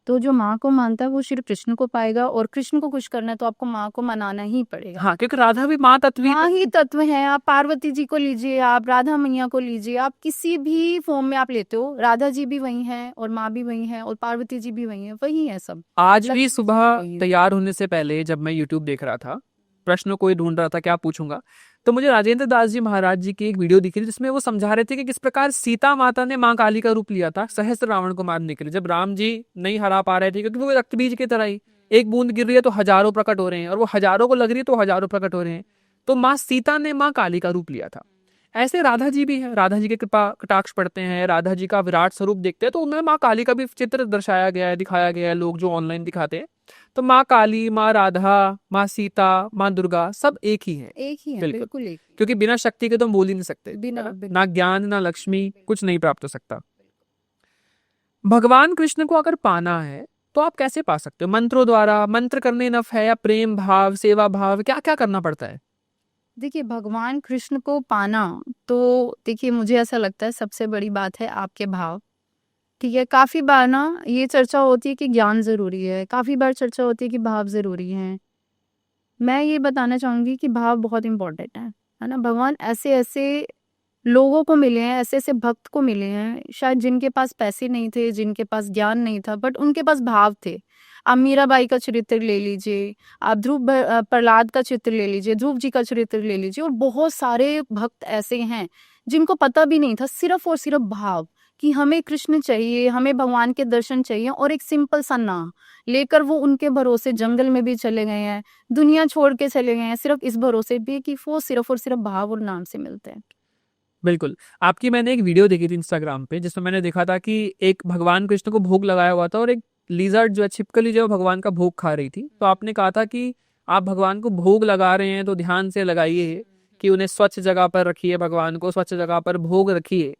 C: तो जो माँ को मानता है वो श्री कृष्ण को पाएगा, और कृष्ण को खुश करना है तो आपको माँ को मनाना ही पड़ेगा।
A: हाँ, क्योंकि राधा भी माँ तत्व
C: माँ ही तत्व है। आप पार्वती जी को लीजिए, आप राधा मैया को लीजिए, आप किसी भी फॉर्म में आप लेते हो, राधा जी भी वही हैं और माँ भी वही है और पार्वती जी भी वही है, वही है सब।
A: आज भी
C: लक्ष्मी
A: सुबह
C: जी।
A: तैयार होने से पहले जब मैं यूट्यूब देख रहा था, प्रश्न कोई ढूंढ रहा था क्या पूछूंगा, तो मुझे राजेंद्र दास जी महाराज जी की एक वीडियो दिखी थी जिसमें वो समझा रहे थे कि किस प्रकार सीता माता ने माँ काली का रूप लिया था सहस्त्र रावण को मारने के लिए, जब राम जी नहीं हरा पा रहे थे क्योंकि वो रक्त बीज की तरह ही एक बूंद गिर रही है तो हजारों प्रकट हो रहे हैं, और वो हजारों को लग रही है तो हजारों प्रकट हो रहे हैं। तो माँ सीता ने माँ काली का रूप लिया था। ऐसे राधा जी भी है, राधा जी के कृपा कटाक्ष पढ़ते हैं, राधा जी का विराट स्वरूप देखते हैं तो उनमें माँ काली का भी चित्र दर्शाया गया है, दिखाया गया है, लोग जो ऑनलाइन दिखाते हैं। तो माँ काली, माँ राधा, माँ सीता, माँ दुर्गा सब एक ही है।
C: एक ही है,
A: बिल्कुल।
C: बिल्कुल एक।
A: क्योंकि बिना शक्ति के तो हम बोल ही नहीं सकते,
C: बिना-
A: है ना?
C: बिना-
A: ना ज्ञान ना लक्ष्मी, कुछ नहीं प्राप्त हो सकता। भगवान कृष्ण को अगर पाना है तो आप कैसे पा सकते हो? मंत्रों द्वारा? मंत्र करने नफ है या प्रेम भाव, सेवा भाव, क्या क्या करना पड़ता है?
C: देखिए, भगवान कृष्ण को पाना तो देखिए मुझे ऐसा लगता है सबसे बड़ी बात है आपके भाव। ठीक है, काफी बार ना ये चर्चा होती है कि ज्ञान जरूरी है, काफी बार चर्चा होती है कि भाव जरूरी है। मैं ये बताना चाहूंगी कि भाव बहुत इंपॉर्टेंट है ना। भगवान ऐसे ऐसे लोगों को मिले हैं, ऐसे ऐसे भक्त को मिले हैं शायद जिनके पास पैसे नहीं थे, जिनके पास ज्ञान नहीं था, बट उनके पास भाव थे। आप मीराबाई का चरित्र ले लीजिए, आप प्रहलाद का चित्र ले लीजिए, ध्रुव जी का चरित्र ले लीजिए, और बहुत सारे भक्त ऐसे हैं जिनको पता भी नहीं था, सिर्फ और सिर्फ भाव कि हमें कृष्ण चाहिए, हमें भगवान के दर्शन चाहिए, और एक सिंपल सा नाम लेकर वो उनके भरोसे जंगल में भी चले गए हैं, दुनिया छोड़ के चले गए हैं, सिर्फ इस भरोसे भी कि वो सिर्फ और सिर्फ भाव और नाम से मिलते हैं।
A: बिल्कुल। आपकी मैंने एक वीडियो देखी थी इंस्टाग्राम पे जिसमें मैंने देखा था कि एक भगवान कृष्ण को भोग लगाया हुआ था और एक लीजर्ड जो है, छिपकली जो है, भगवान का भोग खा रही थी। तो आपने कहा था कि आप भगवान को भोग लगा रहे हैं तो ध्यान से लगाइए कि उन्हें स्वच्छ जगह पर रखिए, भगवान को स्वच्छ जगह पर भोग रखिए।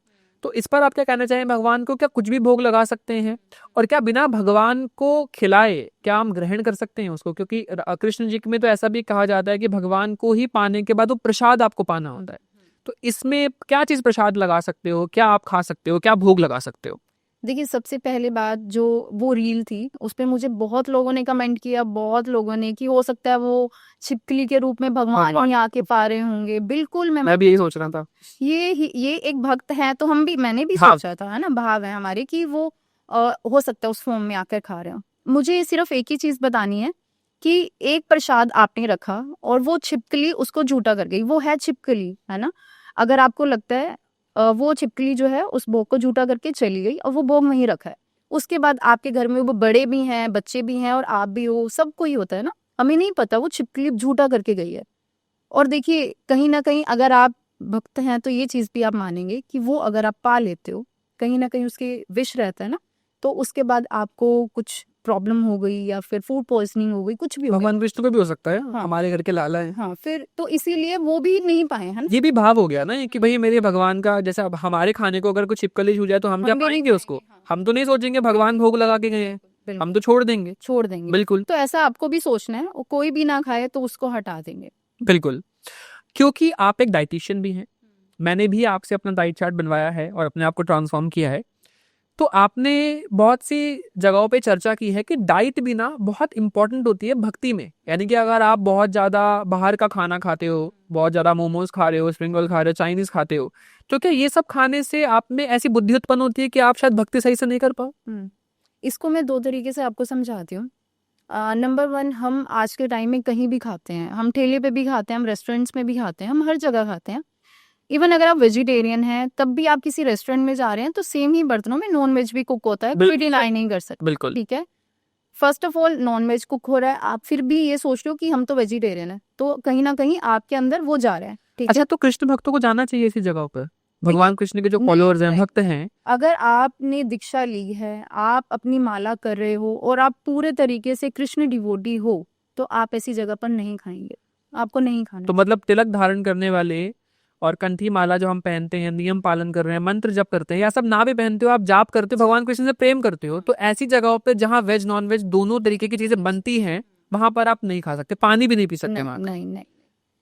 A: तो इस पर आप क्या कहना चाहें? भगवान को क्या कुछ भी भोग लगा सकते हैं, और क्या बिना भगवान को खिलाए क्या हम ग्रहण कर सकते हैं उसको? क्योंकि कृष्ण जी में तो ऐसा भी कहा जाता है कि भगवान को ही पाने के बाद वो प्रसाद आपको पाना होता है। तो इसमें क्या चीज प्रसाद लगा सकते हो, क्या आप खा सकते हो, क्या भोग लगा सकते हो?
C: देखिए, सबसे पहले बात जो वो रील थी उस पे मुझे बहुत लोगों ने कमेंट किया, बहुत लोगों ने, कि हो सकता है वो छिपकली के रूप में भगवान ही आके पा रहे होंगे। बिल्कुल,
A: मैं भी यही सोच रहा था।
C: ये एक भक्त है तो मैंने भी
A: भाव।
C: सोचा था, है ना, भाव है हमारे कि वो हो सकता है उस फॉर्म में आकर खा रहे हो। मुझे सिर्फ एक ही चीज बतानी है कि एक प्रसाद आपने रखा और वो छिपकली उसको झूठा कर गई, वो है छिपकली, है ना। अगर आपको लगता है वो छिपकली जो है उस भोग को झूठा करके चली गई और वो भोग वहीं रखा है, उसके बाद आपके घर में वो बड़े भी हैं, बच्चे भी हैं और आप भी हो, सब कोई होता है ना, हमें नहीं पता वो छिपकली झूठा करके गई है। और देखिए कहीं ना कहीं अगर आप भक्त हैं तो ये चीज़ भी आप मानेंगे कि वो अगर आप पा लेते हो, कहीं ना कहीं उसके विष रहता है ना, तो उसके बाद आपको कुछ प्रॉब्लम हो गई या फिर फूड पॉइजनिंग हो गई, कुछ भी हो गया।
A: भगवान विष्णु को भी हो सकता है,
C: हाँ।
A: हमारे घर के लाला है।
C: हाँ, फिर तो इसीलिए वो भी नहीं पाए, है ना।
A: ये भी भाव हो गया ना कि भाई मेरे भगवान का, जैसे अब हमारे खाने को अगर कुछ छिपकली छू जाए तो हम क्या
C: हम भी नहीं
A: पाएंगे उसको?
C: खाएंगे, हाँ।
A: हम तो नहीं सोचेंगे भगवान भोग लगा के गए हैं,
C: बिल्कुल,
A: हम तो छोड़ देंगे।
C: छोड़ देंगे।
A: बिल्कुल
C: तो ऐसा आपको भी सोचना है, और कोई भी ना खाए तो उसको हटा देंगे।
A: बिल्कुल, क्योंकि आप एक डाइटिशियन भी हैं, मैंने भी आपसे अपना डाइट चार्ट बनवाया है और अपने आप को ट्रांसफॉर्म किया है। तो आपने बहुत सी जगहों पे चर्चा की है कि डाइट भी ना बहुत इंपॉर्टेंट होती है भक्ति में। यानी कि अगर आप बहुत ज़्यादा बाहर का खाना खाते हो, बहुत ज़्यादा मोमोज खा रहे हो, स्प्रिंग रोल खा रहे हो, चाइनीज़ खाते हो, तो क्या ये सब खाने से आप में ऐसी बुद्धि उत्पन्न होती है कि आप शायद भक्ति सही से नहीं कर पाओ?
C: इसको मैं 2 तरीके से आपको समझाती हूँ। नंबर 1, हम आज के टाइम में कहीं भी खाते हैं, हम ठेले पे भी खाते हैं, हम रेस्टोरेंट्स में भी खाते हैं, हम हर जगह खाते हैं। इवन अगर आप वेजिटेरियन हैं तब भी आप किसी रेस्टोरेंट में जा रहे हैं तो सेम ही बर्तनों में नॉन वेज भी कुक होता है, कोई डिनाई नहीं कर सकता।
A: बिल्कुल।
C: ठीक है, first of all non veg cook हो रहा है, आप फिर भी ये सोच रहे हो कि हम तो वेजिटेरियन है, तो कहीं ना कहीं आपके अंदर वो जा रहा है। ठीक
A: अच्छा,
C: है,
A: तो कृष्ण भक्तों को जाना चाहिए ऐसी जगहों पर? भगवान कृष्ण के जो
C: नहीं,
A: फॉलोअर्स हैं,
C: नहीं।
A: भक्त हैं,
C: अगर आपने दीक्षा ली है, आप अपनी माला कर रहे हो और आप पूरे तरीके से कृष्ण डिवोटी हो, तो आप ऐसी जगह पर नहीं खाएंगे, आपको नहीं खाना।
A: तो मतलब तिलक धारण करने वाले और कंठी माला जो हम पहनते हैं, नियम पालन कर रहे हैं, मंत्र जप करते हैं, या सब ना भी पहनते हो, आप जाप करते हो, भगवान कृष्ण से प्रेम करते हो, तो ऐसी जगहों पे जहाँ वेज नॉन वेज दोनों तरीके की चीजें बनती हैं, वहां पर आप नहीं खा सकते, पानी भी नहीं पी सकते
C: नहीं,
A: वहां का।
C: नहीं, नहीं।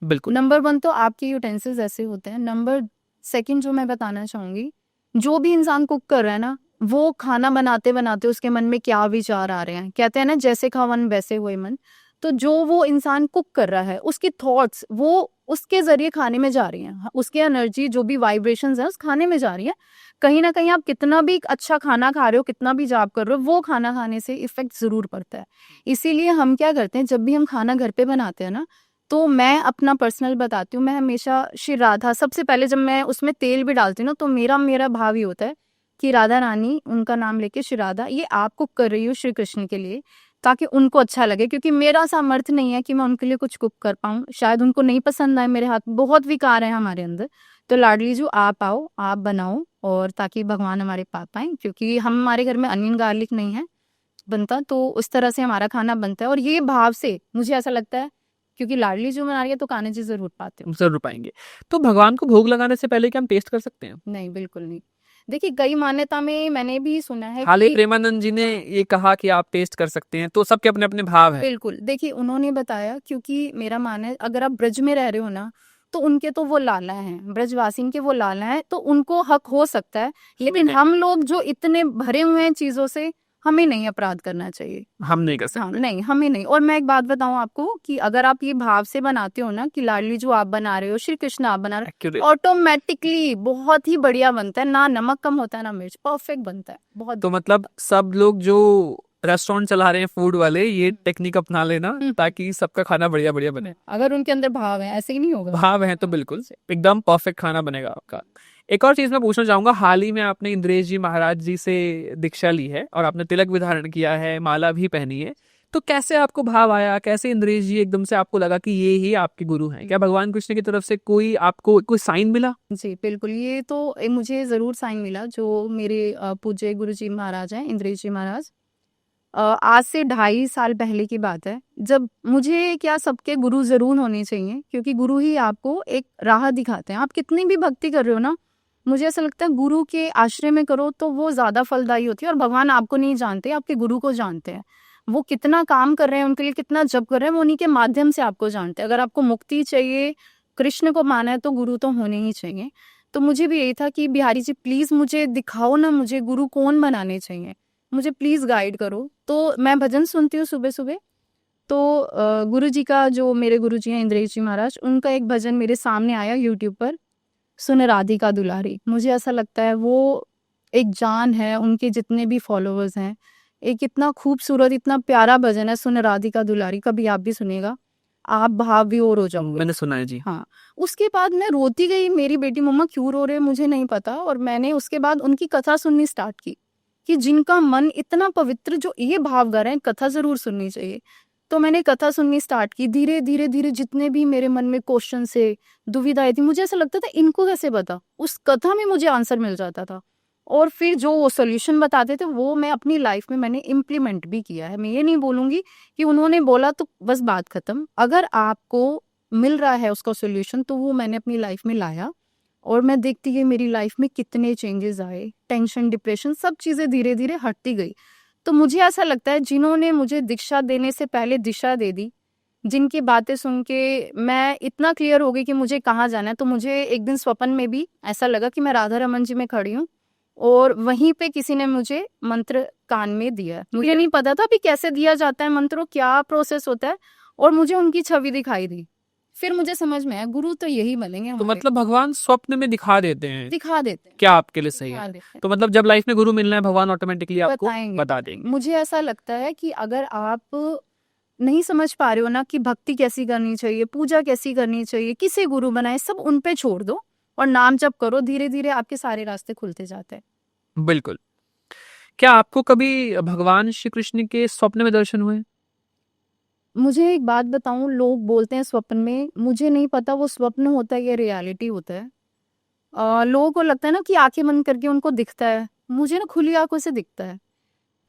A: बिल्कुल।
C: नंबर 1 तो आपके यूटेंसिल्स ऐसे होते हैं। नंबर 2 जो मैं बताना चाहूंगी, जो भी इंसान कुक कर रहा है ना, वो खाना बनाते बनाते उसके मन में क्या विचार आ रहे हैं, कहते हैं ना जैसे खावन वैसे हुए मन। तो जो वो इंसान कुक कर रहा है उसकी थॉट्स वो उसके जरिए खाने में जा रही हैं, उसकी एनर्जी जो भी वाइब्रेशंस है उस खाने में जा रही है। कहीं ना कहीं आप कितना भी अच्छा खाना खा रहे हो, कितना भी जाप कर रहे हो, वो खाना खाने से इफेक्ट जरूर पड़ता है। इसीलिए हम क्या करते हैं, जब भी हम खाना घर पे बनाते हैं ना, तो मैं अपना पर्सनल बताती हूँ, मैं हमेशा श्री राधा, सबसे पहले जब मैं उसमें तेल भी डालती हूँ ना, तो मेरा भाव ही होता है कि राधा रानी, उनका नाम लेके श्री राधा, ये आप कुक कर रही हूँ श्री कृष्ण के लिए, ताकि उनको अच्छा लगे, क्योंकि मेरा सामर्थ्य नहीं है कि मैं उनके लिए कुछ कुक कर पाऊँ, शायद उनको नहीं पसंद आए, मेरे हाथ बहुत विकार है हमारे अंदर। तो लाडली जी आप आओ, आप बनाओ, और ताकि भगवान हमारे पा पाए, क्योंकि हमारे घर में अनियन गार्लिक नहीं है बनता, तो उस तरह से हमारा खाना बनता है। और ये भाव से मुझे ऐसा लगता है, क्योंकि लाडली जो बना रही है तो कान्हा जी जरूर पाते हो।
A: जरूर पाएंगे। तो भगवान को भोग लगाने से पहले क्या हम टेस्ट कर सकते हैं?
C: नहीं, बिल्कुल नहीं। देखिए कई मान्यता में मैंने भी सुना है
A: हाल ही
C: कि
A: प्रेमानंद जी ने ये कहा कि आप टेस्ट कर सकते हैं, तो सबके अपने अपने भाव है।
C: बिल्कुल, देखिए उन्होंने बताया, क्योंकि मेरा मानना है अगर आप ब्रज में रह रहे हो ना, तो उनके तो वो लाला हैं, ब्रजवासी के वो लाला हैं, तो उनको हक हो सकता है। लेकिन हम लोग जो इतने भरे हुए हैं चीजों से, हमें नहीं अपराध करना चाहिए।
A: हम नहीं कर
C: हाँ,
A: सकते।
C: नहीं, हमें नहीं। और मैं एक बात बताऊं आपको कि अगर आप ये भाव से बनाते हो ना कि लाडली जो आप बना रहे हो, श्री कृष्ण आप बना रहे हो,
A: Accurate।
C: ऑटोमेटिकली बहुत ही बढ़िया बनता है, ना नमक कम होता है ना मिर्च, परफेक्ट बनता है, बहुत।
A: तो मतलब सब लोग जो रेस्टोरेंट चला रहे हैं, फूड वाले, ये टेक्निक अपना लेना ताकि सबका खाना बढ़िया बढ़िया बने।
C: अगर उनके अंदर भाव है, ऐसे ही नहीं होगा।
A: भाव है तो बिल्कुल एकदम परफेक्ट खाना बनेगा आपका। एक और चीज मैं पूछना चाहूंगा, हाल ही में आपने इंद्रेश जी महाराज जी से दीक्षा ली है और आपने तिलक भी धारण किया है, माला भी पहनी है, तो कैसे आपको भाव आया, कैसे इंद्रेश जी एकदम से आपको लगा कि ये ही आपके गुरु हैं? क्या भगवान कृष्ण की तरफ से कोई आपको कोई साइन मिला?
C: जी बिल्कुल, ये तो मुझे जरूर साइन मिला। जो मेरे पूज्य गुरु जी महाराज हैं, इंद्रेश जी महाराज, आज से 2.5 साल पहले की बात है, जब मुझे क्या, सबके गुरु जरूर होने चाहिए, क्योंकि गुरु ही आपको एक राह दिखाते हैं। आप कितनी भी भक्ति कर रहे हो ना, मुझे ऐसा लगता है गुरु के आश्रय में करो तो वो ज्यादा फलदायी होती है। और भगवान आपको नहीं जानते, आपके गुरु को जानते हैं। वो कितना काम कर रहे हैं, उनके लिए कितना जप कर रहे हैं, वो उन्हीं के माध्यम से आपको जानते हैं। अगर आपको मुक्ति चाहिए, कृष्ण को माना है, तो गुरु तो होने ही चाहिए। तो मुझे भी यही था कि बिहारी जी प्लीज मुझे दिखाओ ना, मुझे गुरु कौन बनाने चाहिए, मुझे प्लीज गाइड करो। तो मैं भजन सुनती हूँ सुबह सुबह, तो गुरु जी का, जो मेरे गुरु जी हैं इंद्रेश जी महाराज, उनका एक भजन मेरे सामने आया यूट्यूब पर, सुन राधिका दुलारी। मुझे ऐसा लगता है वो एक जान है, उनके जितने भी फॉलोअर्स हैं। एक इतना खूबसूरत, इतना प्यारा भजन है सुन राधिका दुलारी, कभी आप भी सुनिएगा, आप भाव भी और हो जाओगे।
A: मैंने सुना है जी।
C: हाँ, उसके बाद मैं रोती गई, मेरी बेटी मम्मा क्यों रो रहे हैं मुझे नहीं पता, और मैंने उसके बाद उनकी कथा सुननी स्टार्ट की कि जिनका मन इतना पवित्र, जो ये भाव गा रहे हैं, कथा जरूर सुननी चाहिए। तो मैंने कथा सुननी स्टार्ट की। धीरे धीरे धीरे जितने भी मेरे मन में क्वेश्चन से दुविधाएं थी, मुझे ऐसा लगता था इनको कैसे पता, उस कथा में मुझे आंसर मिल जाता था। और फिर जो वो सोल्यूशन बताते थे वो मैं अपनी लाइफ में मैंने इम्प्लीमेंट भी किया है। मैं ये नहीं बोलूंगी कि उन्होंने बोला तो बस बात खत्म। अगर आपको मिल रहा है उसका सोल्यूशन तो वो मैंने अपनी लाइफ में लाया, और मैं देखती गई मेरी लाइफ में कितने चेंजेस आए। टेंशन, डिप्रेशन, सब चीज़ें धीरे धीरे हटती गई। तो मुझे ऐसा लगता है जिन्होंने मुझे दीक्षा देने से पहले दिशा दे दी, जिनकी बातें सुन के मैं इतना क्लियर हो गई कि मुझे कहाँ जाना है, तो मुझे एक दिन स्वप्न में भी ऐसा लगा कि मैं राधा रमन जी में खड़ी हूँ और वहीं पे किसी ने मुझे मंत्र कान में दिया। मुझे नहीं पता था अभी कैसे दिया जाता है मंत्र, क्या प्रोसेस होता है, और मुझे उनकी छवि दिखाई दी। फिर मुझे समझ में आया गुरु तो यही बनेंगे
A: तो
C: हमारे।
A: मतलब भगवान स्वप्न में दिखा देते हैं
C: दिखा देते हैं,
A: क्या आपके लिए सही
C: दिखा
A: है।
C: देते हैं,
A: तो मतलब जब लाइफ में गुरु मिलना है भगवान ऑटोमेटिकली आपको
C: बताएंगे।
A: बता देंगे।
C: मुझे ऐसा लगता है कि अगर आप नहीं समझ पा रहे हो ना कि भक्ति कैसी करनी चाहिए, पूजा कैसी करनी चाहिए, किसे गुरु बनाए, सब उन पे छोड़ दो और नाम जप करो। धीरे धीरे आपके सारे रास्ते खुलते जाते हैं।
A: बिल्कुल। क्या आपको कभी भगवान श्री कृष्ण के स्वप्न में दर्शन हुए?
C: मुझे एक बात बताऊं, लोग बोलते हैं स्वप्न में, मुझे नहीं पता वो स्वप्न होता है या रियलिटी होता है। लोगों को लगता है ना कि आंखें बंद करके उनको दिखता है, मुझे ना खुली आंखों से दिखता है।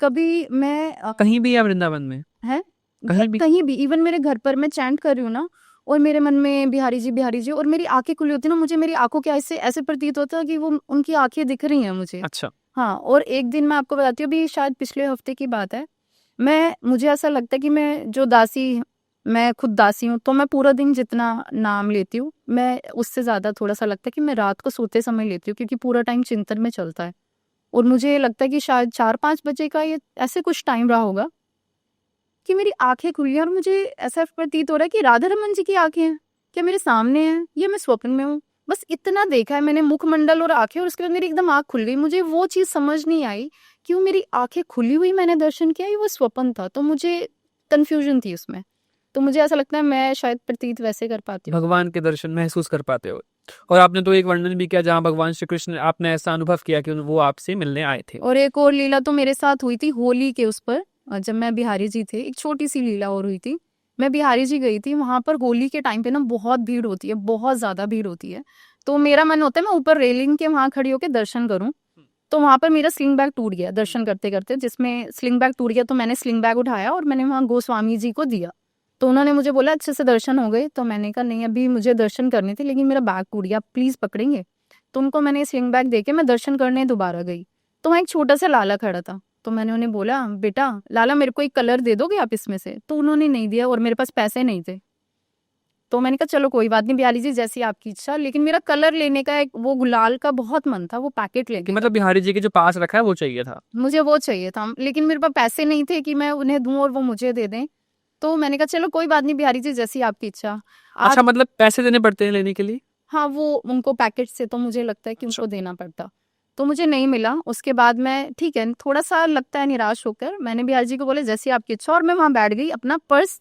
C: कभी मैं
A: कहीं भी या वृंदावन में?
C: है
A: कहीं भी?
C: कहीं भी, इवन मेरे घर पर मैं चैंट कर रही हूँ ना, और मेरे मन में बिहारी जी, और मेरी आंखें खुली होती है ना, मुझे मेरी आंखों के ऐसे ऐसे प्रतीत होता है कि वो उनकी आंखें दिख रही हैं मुझे।
A: अच्छा।
C: हाँ, और एक दिन मैं आपको बताती हूँ, अभी शायद पिछले हफ्ते की बात है। मुझे ऐसा लगता है कि मैं खुद दासी हूँ, तो मैं पूरा दिन जितना नाम लेती हूँ, मैं उससे ज़्यादा थोड़ा सा लगता है कि मैं रात को सोते समय लेती हूँ, क्योंकि पूरा टाइम चिंतन में चलता है। और मुझे लगता है कि शायद 4-5 बजे का ये ऐसे कुछ टाइम रहा होगा कि मेरी आंखें खुली हैं, और मुझे ऐसा प्रतीत हो रहा है कि राधा रमन जी की आंखें हैं, क्या मेरे सामने हैं या मैं स्वप्न में हूँ। बस इतना देखा है मैंने, मुखमंडल और आंखें, और उसके बाद मेरी एकदम आंख खुल गई। मुझे वो चीज़ समझ नहीं आई कि वो मेरी आंखें खुली हुई मैंने दर्शन किया या वो स्वप्न था। तो मुझे कन्फ्यूजन थी उसमें। तो मुझे ऐसा लगता है मैं शायद प्रतीत वैसे कर पाती हूँ।
A: भगवान के दर्शन महसूस कर पाते हो। और आपने तो एक वर्णन भी किया जहाँ भगवान श्री कृष्ण, आपने ऐसा अनुभव किया कि वो आपसे मिलने आए थे।
C: और एक और लीला तो मेरे साथ हुई थी होली के उस पर, जब मैं बिहारी जी थे, एक छोटी सी लीला और हुई थी। मैं बिहारी जी गई थी, वहां पर होली के टाइम पे ना बहुत भीड़ होती है, बहुत ज्यादा भीड़ होती है। तो मेरा मन होता है मैं ऊपर रेलिंग के वहां खड़ी होकर दर्शन करूं। तो वहां पर मेरा स्लिंग बैग टूट गया दर्शन करते करते, जिसमें स्लिंग बैग टूट गया। तो मैंने स्लिंग बैग उठाया और मैंने वहां गोस्वामी जी को दिया। तो उन्होंने मुझे बोला अच्छे से दर्शन हो गए। तो मैंने कहा नहीं, अभी मुझे दर्शन करने थे, लेकिन मेरा बैग टूट गया, आप प्लीज पकड़ेंगे। तो उनको मैंने स्लिंग बैग देके मैं दर्शन करने दोबारा गई। तो वहाँ एक छोटा सा लाला खड़ा था। तो मैंने उन्हें बोला, बेटा लाला मेरे को एक कलर दे दोगे आप इसमें से? तो उन्होंने नहीं दिया, और मेरे पास पैसे नहीं थे। तो मैंने कहा चलो कोई बात नहीं बिहारी जी, जैसी आपकी इच्छा। लेकिन मेरा कलर लेने का, एक वो गुलाल का बहुत मन था, वो पैकेट
A: कि
C: लेके,
A: मतलब बिहारी जी के जो पास रखा है वो चाहिए था।
C: मुझे वो चाहिए था, लेकिन मेरे पास पैसे नहीं थे कि मैं उन्हें दूं और वो मुझे दे दें। तो मैंने कहा चलो कोई बात नहीं बिहारी जी, जैसी आपकी इच्छा।
A: अच्छा, मतलब पैसे देने पड़ते हैं लेने के लिए?
C: हाँ, वो उनको पैकेट से तो मुझे लगता है कि
A: अच्छा।
C: उनको देना पड़ता। तो मुझे नहीं मिला। उसके बाद मैं, ठीक है, थोड़ा सा लगता है निराश होकर, मैंने बिहार जी को बोले जैसी आपकी इच्छा, और मैं वहां बैठ गई। अपना पर्स,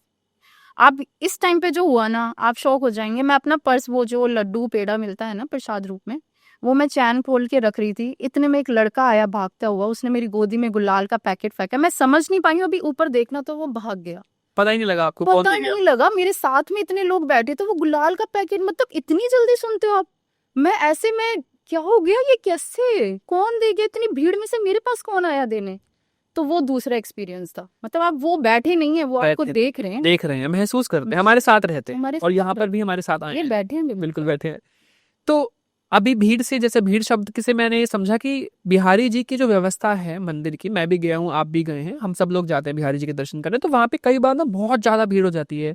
C: आप इस टाइम पे जो हुआ ना, आप शौक हो जाएंगे। मैं अपना पर्स, वो जो लड्डू पेड़ा मिलता है ना प्रसाद रूप में, वो मैं चैन खोल के रख रही थी। इतने में एक लड़का आया भागता हुआ, उसने मेरी गोदी में गुलाल का पैकेट फेंका। मैं समझ नहीं पाई, अभी ऊपर देखना तो वो भाग गया।
A: पता ही नहीं लगा आपको कौन
C: पता
A: दे गया?
C: नहीं लगा, मेरे साथ में इतने लोग बैठे थे, वो गुलाल का पैकेट, मतलब इतनी जल्दी सुनते हो आप? मैं ऐसे में, क्या हो गया, ये कैसे, कौन दे गया इतनी भीड़ में से, मेरे पास कौन आया देने? तो वो दूसरा एक्सपीरियंस था। मतलब आप वो बैठे नहीं है, वो आपको
A: बैठे-
C: देख रहे हैं,
A: महसूस करते हैं, हमारे साथ रहते हैं।
C: हमारे
A: और
C: साथ
A: यहाँ पर भी हमारे साथ आए
C: ये
A: हैं।
C: बैठे हैं
A: बिल्कुल बैठे हैं। तो अभी भीड़ से, जैसे भीड़ शब्द से मैंने ये समझा कि बिहारी जी की जो व्यवस्था है मंदिर की, मैं भी गया हूँ, आप भी गए हैं, हम सब लोग जाते हैं बिहारी जी के दर्शन करने। तो वहाँ पे कई बार ना बहुत ज्यादा भीड़ हो जाती है,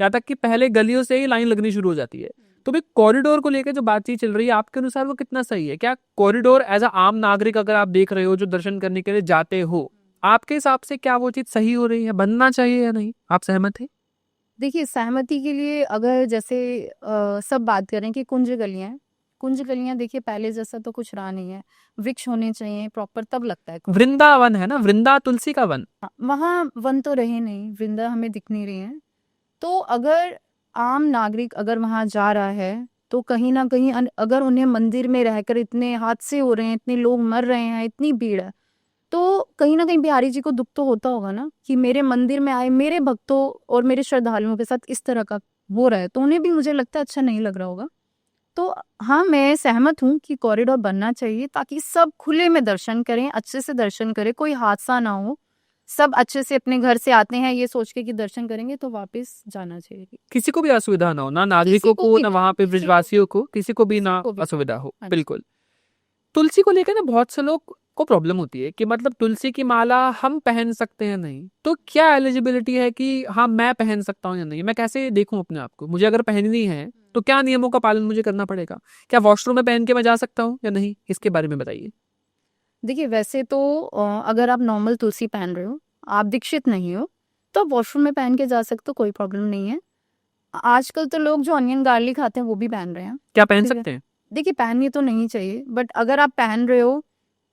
A: यहाँ तक कि पहले गलियों से ही लाइन लगनी शुरू हो जाती है। तो भी कॉरिडोर को लेकर जो बातचीत चल रही है, आपके अनुसार वो कितना सही है? क्या कॉरिडोर एज अ आम नागरिक अगर आप देख रहे हो जो दर्शन करने के लिए जाते हो, आपके हिसाब से क्या वो चीज सही हो रही है, बनना चाहिए या नहीं? आप सहमत हैं?
C: देखिए, सहमति के लिए अगर जैसे सब बात करें कि कुंज गलियां देखिए पहले जैसा तो कुछ रहा नहीं है। वृक्ष होने चाहिए प्रॉपर, तब लगता है कुंज।
A: वृंदावन है ना, वृंदा तुलसी का वन।
C: वहाँ वन तो रहे नहीं, वृंदा हमें दिख नहीं रही है। तो अगर आम नागरिक अगर वहां जा रहा है, तो कहीं ना कहीं अगर उन्हें मंदिर में रहकर इतने हादसे हो रहे हैं, इतने लोग मर रहे हैं, इतनी भीड़ है, तो कहीं ना कहीं बिहारी जी को दुख तो होता होगा ना कि मेरे मंदिर में आए मेरे भक्तों और मेरे श्रद्धालुओं के साथ इस तरह का हो रहा है, तो उन्हें भी मुझे लगता है अच्छा नहीं लग रहा होगा। तो हाँ, मैं सहमत हूँ कि कॉरिडोर बनना चाहिए ताकि सब खुले में दर्शन करें, अच्छे से दर्शन करें, कोई हादसा ना हो। सब अच्छे से अपने घर से आते हैं ये सोच के कि दर्शन करेंगे तो वापस जाना चाहिए।
A: किसी को भी असुविधा ना हो, ना नागरिकों
C: को
A: को,
C: भी
A: ना
C: नहीं,
A: वहां पे
C: किसी को
A: ब्रिजवासियों को, किसी को भी
C: किसी
A: ना
C: को भी।
A: असुविधा हो।
C: हाँ जी।
A: बिल्कुल। तुलसी को लेकर ना बहुत से लोग को प्रॉब्लम होती है कि मतलब तुलसी की माला हम पहन सकते हैं नहीं, तो क्या एलिजिबिलिटी है कि हाँ मैं पहन सकता हूँ या नहीं, मैं कैसे देखूं अपने आप को, मुझे अगर पहननी है तो क्या नियमों का पालन मुझे करना पड़ेगा, क्या वॉशरूम में पहन के मैं जा सकता हूँ या नहीं, इसके बारे में बताइए।
C: देखिए वैसे तो अगर आप नॉर्मल तुलसी पहन रहे हो, आप दीक्षित नहीं हो, तो आप वॉशरूम में पहन के जा सकते हो, कोई प्रॉब्लम नहीं है। आजकल तो लोग जो अनियन गार्लिक खाते हैं वो भी पहन रहे हैं।
A: क्या पहन
C: ठीक है,
A: सकते हैं?
C: देखिए पहननी तो नहीं चाहिए, बट अगर आप पहन रहे हो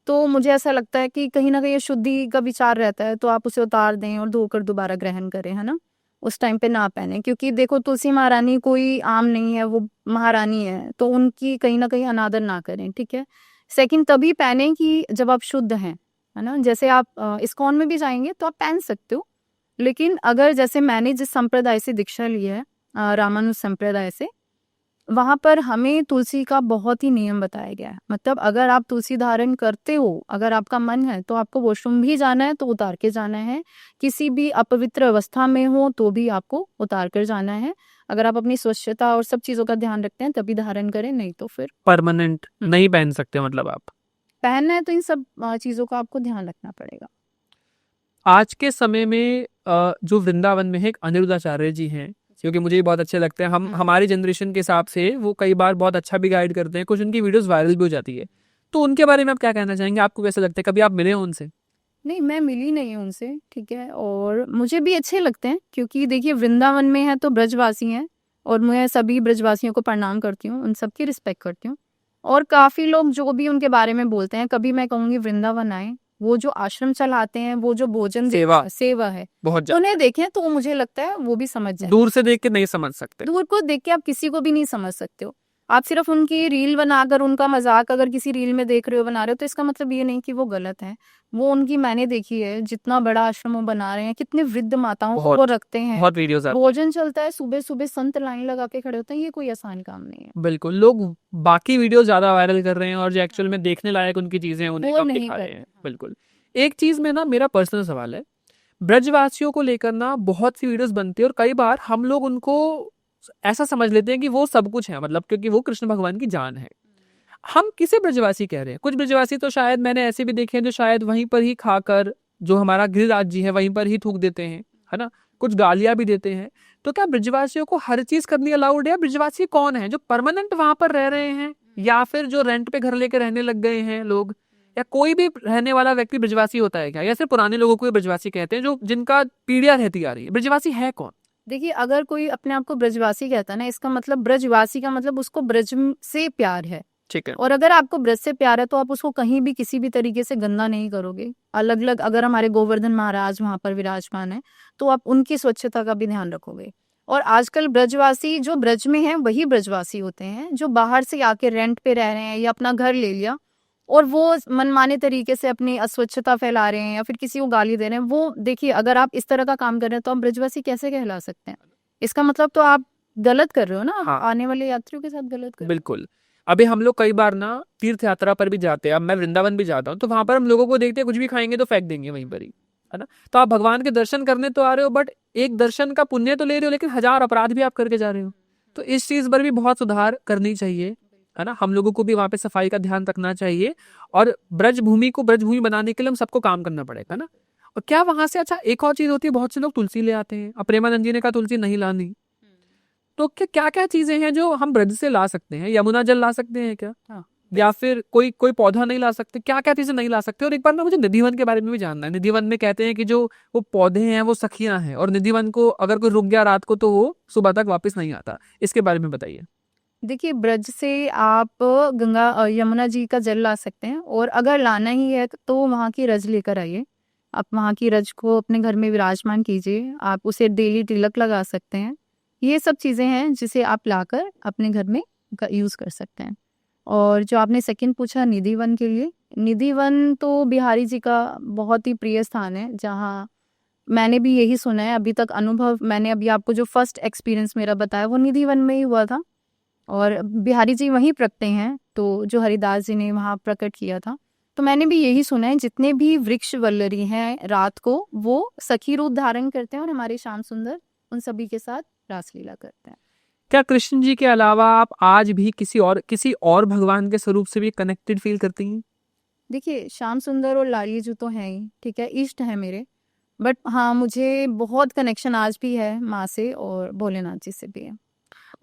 C: तो मुझे ऐसा लगता है कि कहीं ना कहीं ये शुद्धि का विचार रहता है, तो आप उसे उतार दें और धोकर दोबारा ग्रहण करें, है ना। उस टाइम पे ना पहने, क्योंकि देखो तुलसी महारानी कोई आम नहीं है, वो महारानी है, तो उनकी कहीं ना कहीं अनादर ना करें, ठीक है। सेकंड तभी पहने कि जब आप शुद्ध हैं, है ना। जैसे आप इस्कॉन में भी जाएंगे तो आप पहन सकते हो, लेकिन अगर जैसे मैंने जिस संप्रदाय से दीक्षा ली है, रामानुज संप्रदाय से, वहां पर हमें तुलसी का बहुत ही नियम बताया गया है। मतलब अगर आप तुलसी धारण करते हो, अगर आपका मन है तो आपको वॉशरूम भी जाना है तो उतार के जाना है, किसी भी अपवित्र अवस्था में हो तो भी आपको उतार कर जाना है। अगर आप अपनी स्वच्छता और सब चीजों का ध्यान रखते हैं तभी धारण करें, नहीं तो फिर
A: परमानेंट नहीं पहन सकते मतलब आप?
C: पहनना है तो इन सब चीजों का आपको ध्यान रखना पड़ेगा।
A: आज के समय में जो वृंदावन में है एक अनिरुद्धाचार्य जी हैं, क्योंकि मुझे ये बहुत अच्छे लगते हैं, हम हमारी जनरेशन के हिसाब से वो कई बार बहुत अच्छा भी गाइड करते हैं, कुछ उनकी वीडियोस वायरल भी हो जाती है, तो उनके बारे में आप क्या कहना चाहेंगे? आपको कैसा लगता है, कभी आप मिले हो उनसे?
C: नहीं, मैं मिली नहीं हूँ उनसे, ठीक है, और मुझे भी अच्छे लगते हैं क्योंकि देखिए वृंदावन में है तो ब्रजवासी हैं, और मैं सभी ब्रजवासियों को प्रणाम करती हूँ, उन सबकी रिस्पेक्ट करती हूँ। और काफी लोग जो भी उनके बारे में बोलते हैं, कभी मैं कहूँगी वृंदावन आए, वो जो आश्रम चलाते हैं, वो जो भोजन सेवा है,
A: बहुत
C: तो
A: ज्यादा
C: उन्हें देखें तो मुझे लगता है वो भी समझ जाए।
A: दूर से देख के नहीं समझ सकते।
C: दूर को देख के आप किसी को भी नहीं समझ सकते हो। आप सिर्फ उनकी रील बनाकर उनका मजाक अगर किसी रील में देख रहे हो, बना रहे हो, तो इसका मतलब ये नहीं कि वो गलत है। वो उनकी मैंने देखी है, जितना बड़ा आश्रम वो बना रहे हैं, कितने वृद्ध माताओं को वो रखते हैं,
A: बहुत वीडियोस आते
C: भोजन चलता है, सुबह सुबह संत लाइन लगा के खड़े होते हैं, ये कोई आसान काम नहीं है।
A: हैं। बिल्कुल, लोग बाकी वीडियो ज्यादा वायरल कर रहे हैं और जो एक्चुअल में देखने लायक उनकी चीजें हैं उन्हें
C: वो
A: कम
C: नहीं
A: दिखा
C: कर
A: रहे हैं। बिल्कुल। एक चीज में ना मेरा पर्सनल सवाल है, ब्रजवासियों को लेकर ना बहुत सी वीडियोस बनती है और कई बार हम लोग उनको ऐसा समझ लेते हैं कि वो सब कुछ है, मतलब क्योंकि वो कृष्ण भगवान की जान है। हम किसे ब्रजवासी कह रहे हैं? कुछ ब्रजवासी तो शायद मैंने ऐसे भी देखे हैं जो शायद वहीं पर ही खाकर, जो हमारा गिरिराज जी है वहीं पर ही थूक देते हैं, है ना, कुछ गालियां भी देते हैं। तो क्या ब्रजवासियों को हर चीज करनी अलाउड है? ब्रजवासी कौन है, जो परमानेंट वहां पर रह रहे हैं, या फिर जो रेंट पे घर लेके रहने लग गए हैं लोग, या कोई भी रहने वाला व्यक्ति ब्रजवासी होता है क्या, या सिर्फ पुराने लोगों को ब्रजवासी कहते हैं जो जिनका पीढ़ियां रहती आ रही है? ब्रजवासी है कौन?
C: देखिए अगर कोई अपने आप को ब्रजवासी कहता है ना, इसका मतलब ब्रजवासी का मतलब उसको ब्रज से प्यार है।
A: ठीक है।
C: और अगर आपको ब्रज से प्यार है तो आप उसको कहीं भी किसी भी तरीके से गंदा नहीं करोगे। अलग अलग अगर हमारे गोवर्धन महाराज वहां पर विराजमान है तो आप उनकी स्वच्छता का भी ध्यान रखोगे। और आजकल ब्रजवासी जो ब्रज में है वही ब्रजवासी होते हैं, जो बाहर से आके रेंट पे रह रहे हैं या अपना घर ले लिया और वो मनमाने तरीके से अपनी अस्वच्छता फैला रहे हैं या फिर किसी को गाली दे रहे हैं। वो देखिए अगर आप इस तरह का काम कर रहे हैं तो आप ब्रजवासी कैसे कहला सकते हैं? इसका मतलब तो आप गलत कर रहे हो ना,
A: हाँ।
C: आने वाले यात्रियों के साथ गलत कर रहे हो।
A: बिल्कुल। अभी हम लोग कई बार ना तीर्थ यात्रा पर भी जाते हैं, अब मैं वृंदावन भी जाता हूँ, तो वहां पर हम लोगों को देखते हैं कुछ भी खाएंगे तो फेंक देंगे वहीं पर ही, है ना। तो आप भगवान के दर्शन करने तो आ रहे हो, बट एक दर्शन का पुण्य तो ले रहे हो, लेकिन 1000 अपराध भी आप करके जा रहे हो। तो इस चीज पर भी बहुत सुधार करनी चाहिए, है ना। हम लोगों को भी वहां पे सफाई का ध्यान रखना चाहिए, और ब्रज भूमि को ब्रज भूमि बनाने के लिए हम सबको काम करना पड़ेगा ना। और क्या वहां से, अच्छा एक और चीज होती है, बहुत से लोग तुलसी ले आते हैं। अब प्रेमानंद जी ने कहा तुलसी नहीं लानी, तो क्या क्या चीजें हैं जो हम ब्रज से ला सकते हैं? यमुना जल ला सकते हैं क्या?
C: हाँ।
A: या फिर कोई पौधा नहीं ला सकते? क्या क्या चीजें नहीं ला सकते? और एक बार ना मुझे निधिवन के बारे में भी जानना है। निधिवन में कहते हैं कि जो वो पौधे हैं वो सखियां हैं, और निधिवन को अगर कोई रुक गया रात को तो वो सुबह तक वापस नहीं आता। इसके बारे में बताइए।
C: देखिए ब्रज से आप गंगा यमुना जी का जल ला सकते हैं, और अगर लाना ही है तो वहाँ की रज लेकर आइए। आप वहाँ की रज को अपने घर में विराजमान कीजिए, आप उसे डेली तिलक लगा सकते हैं। ये सब चीज़ें हैं जिसे आप लाकर अपने घर में यूज़ कर सकते हैं। और जो आपने सेकंड पूछा निधिवन के लिए, निधि वन तो बिहारी जी का बहुत ही प्रिय स्थान है, जहाँ मैंने भी यही सुना है। अभी तक अनुभव मैंने अभी आपको जो फर्स्ट एक्सपीरियंस मेरा बताया वो निधि वन में ही हुआ था, और बिहारी जी वहीं प्रकटे हैं, तो जो हरिदास जी ने वहाँ प्रकट किया था। तो मैंने भी यही सुना है, जितने भी वृक्ष वल्लरी हैं रात को वो सखी रूप धारण करते हैं और हमारे श्याम सुंदर उन सभी के साथ रासलीला करते हैं।
A: क्या कृष्ण जी के अलावा आप आज भी किसी और भगवान के स्वरूप से भी कनेक्टेड फील करती हैं?
C: देखिए, श्याम सुंदर और लाड़ी जी तो हैं ही, ठीक है, इष्ट है मेरे। बट हाँ, मुझे बहुत कनेक्शन आज भी है माँ से और भोलेनाथ जी से भी है,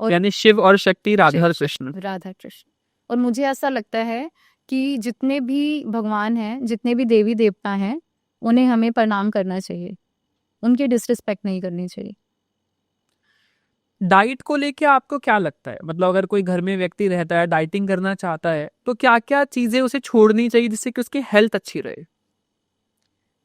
C: और
A: यानी शिव और शक्ति, राधा और
C: शिव,
A: कृष्ण।
C: राधा कृष्ण। और मुझे ऐसा लगता है कि जितने भी भगवान हैं, जितने भी देवी देवता हैं, उन्हें हमें प्रणाम करना चाहिए, उनकी डिसरिस्पेक्ट नहीं करनी चाहिए।
A: डाइट को लेके आपको क्या लगता है? मतलब अगर कोई घर में व्यक्ति रहता है, डाइटिंग करना चाहता है, तो क्या क्या चीजें उसे छोड़नी चाहिए जिससे कि उसकी हेल्थ अच्छी रहे?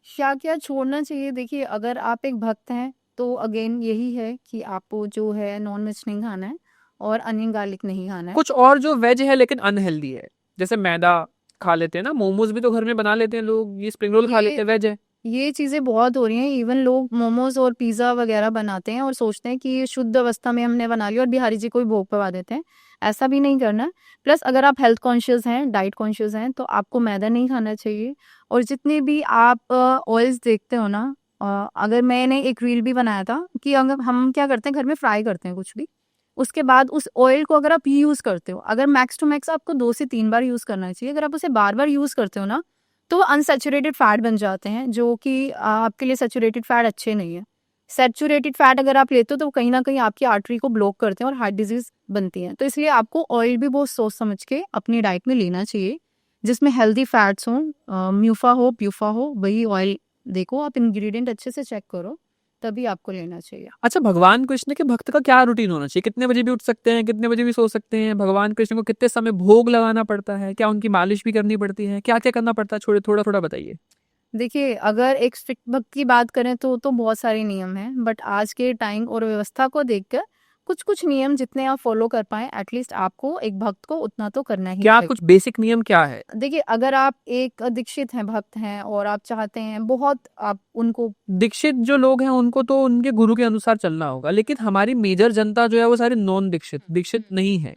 C: क्या क्या छोड़ना चाहिए? देखिए, अगर आप एक भक्त हैं तो अगेन यही है कि आपको जो है नॉन वेज नहीं खाना है और अनियन गार्लिक नहीं खाना है।
A: कुछ और जो वेज है लेकिन अनहेल्दी है, जैसे मैदा खा लेते हैं ना, मोमोज भी तो घर में बना लेते हैं लोग, ये स्प्रिंग रोल खा
C: ये
A: लेते हैं, वेज है।
C: ये चीज़ें बहुत हो रही हैं। इवन लोग मोमोज और पिज़्ज़ा वगैरह बनाते हैं और सोचते हैं कि ये शुद्ध अवस्था में हमने बना लिया और बिहारी जी को भी भोग पवा देते हैं। ऐसा भी नहीं करना। प्लस अगर आप हेल्थ कॉन्शियस हैं, डाइट कॉन्शियस हैं, तो आपको मैदा नहीं खाना चाहिए। और जितने भी आप ऑयल्स देखते हो ना, अगर मैंने एक रील भी बनाया था कि अगर हम क्या करते हैं घर में फ्राई करते हैं कुछ भी, उसके बाद उस ऑयल को अगर आप यूज़ करते हो, अगर मैक्स टू मैक्स आपको 2 से 3 बार यूज़ करना चाहिए। अगर आप उसे बार-बार यूज़ करते हो ना, तो वो अनसैचुरेटेड फैट बन जाते हैं, जो कि आपके लिए सैचुरेटेड फैट अच्छे नहीं है। सैचुरेटेड फैट अगर आप लेते हो तो कहीं न कहीं आपकी आर्टरी को ब्लॉक करते हैं और हार्ट डिजीज़ बनती है। तो इसलिए आपको ऑयल भी बहुत सोच समझ के अपनी डाइट में लेना चाहिए, जिसमें हेल्दी फैट्स हों, म्यूफा हो, प्यूफा हो, वही ऑयल देखो, आप इंग्रीडिएंट अच्छे से चेक करो, तभी आपको लेना चाहिए।
A: अच्छा, भगवान कृष्ण के भक्त का क्या रूटीन होना चाहिए? कितने बजे भी उठ सकते हैं, कितने बजे भी सो सकते हैं? भगवान कृष्ण को कितने समय भोग लगाना पड़ता है? क्या उनकी मालिश भी करनी पड़ती है? क्या क्या करना पड़ता है? थोड़ा थोड़ा बताइए।
C: देखिए, अगर एक स्ट्रिक्ट भक्त की बात करें तो बहुत सारे नियम हैं, बट आज के टाइम और व्यवस्था को देखकर कुछ-कुछ नियम जितने आप फॉलो कर पाएँ, एटलीस्ट आपको एक भक्त को उतना तो करना ही
A: क्या
C: चाहिए।
A: कुछ बेसिक नियम क्या है?
C: देखिए, अगर आप एक दीक्षित हैं, भक्त हैं और आप चाहते हैं बहुत आप उनको
A: दीक्षित जो लोग हैं उनको तो उनके गुरु के अनुसार चलना होगा, लेकिन हमारी मेजर जनता जो है वो सारी नॉन दीक्षित नहीं है।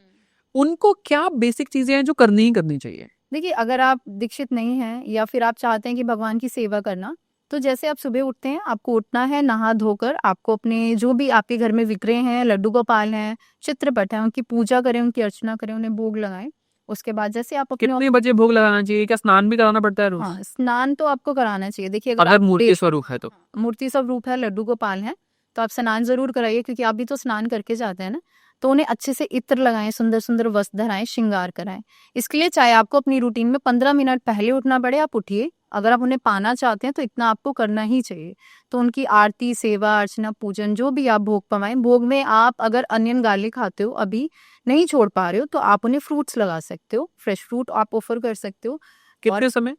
A: उनको क्या बेसिक चीजें हैं जो करनी ही करनी चाहिए?
C: देखिए, अगर आप दीक्षित नहीं हैं या फिर आप चाहते हैं कि भगवान की सेवा करना, तो जैसे आप सुबह उठते हैं, आपको उठना है नहा धोकर, आपको अपने जो भी आपके घर में विग्रह हैं, लड्डू गोपाल हैं, चित्रपट हैं, उनकी पूजा करें, उनकी अर्चना करें, उन्हें भोग लगाएं। उसके बाद जैसे आप अपने
A: कितने बजे भोग लगाना चाहिए? क्या स्नान भी कराना पड़ता है रोज?
C: हाँ, स्नान तो आपको कराना चाहिए। देखिए, अगर
A: अगर
C: आप
A: मूर्ति स्वरूप है तो।
C: मूर्ति स्वरूप है, लड्डू गोपाल हैं, तो आप स्नान ज़रूर कराइए, क्योंकि आप भी तो स्नान करके जाते हैं ना, तो उन्हें अच्छे से इत्र लगाएँ, सुंदर-सुंदर वस्त्र धराएँ, श्रृंगार कराएँ। इसके लिए चाहे आपको अपनी रूटीन में 15 मिनट पहले उठना पड़े, आप उठिए। अगर आप उन्हें पाना चाहते हैं, तो इतना आपको करना ही चाहिए। तो उनकी आरती, सेवा, अर्चना, पूजन जो भी आप भोग पवाएँ, भोग में आप अगर अनियन गार्लिक खाते हो, अभी नहीं छोड़ पा रहे हो, तो आप उन्हें फ्रूट्स लगा सकते हो, फ्रेश फ्रूट आप ऑफ़र कर सकते हो। और
A: कितने समय?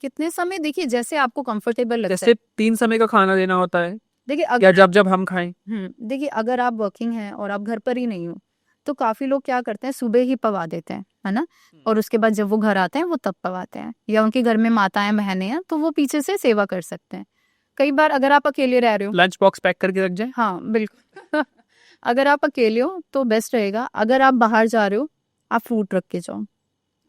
C: कितने समय? देखिए, जैसे आपको कंफर्टेबल लगता है।
A: जैसे 3 समय का खाना देना होता है
C: देखिए,
A: या जब जब हम खाएं?
C: देखिए, अगर आप वर्किंग हैं और आप घर पर ही नहीं हो, तो काफ़ी लोग क्या करते हैं, सुबह ही पवा देते हैं, है ना? और उसके बाद जब वो घर आते हैं, वो तब पवाते हैं, या उनके घर में माताएँ, बहनें हैं, तो वो पीछे से सेवा कर सकते हैं। कई बार अगर आप अकेले रह रहे हो,
A: लंच बॉक्स पैक करके रख जाए?
C: हाँ, बिल्कुल। अगर आप अकेले हो, तो बेस्ट रहेगा। अगर आप बाहर जा रहे हो, आप फ्रूट रख के जाओ।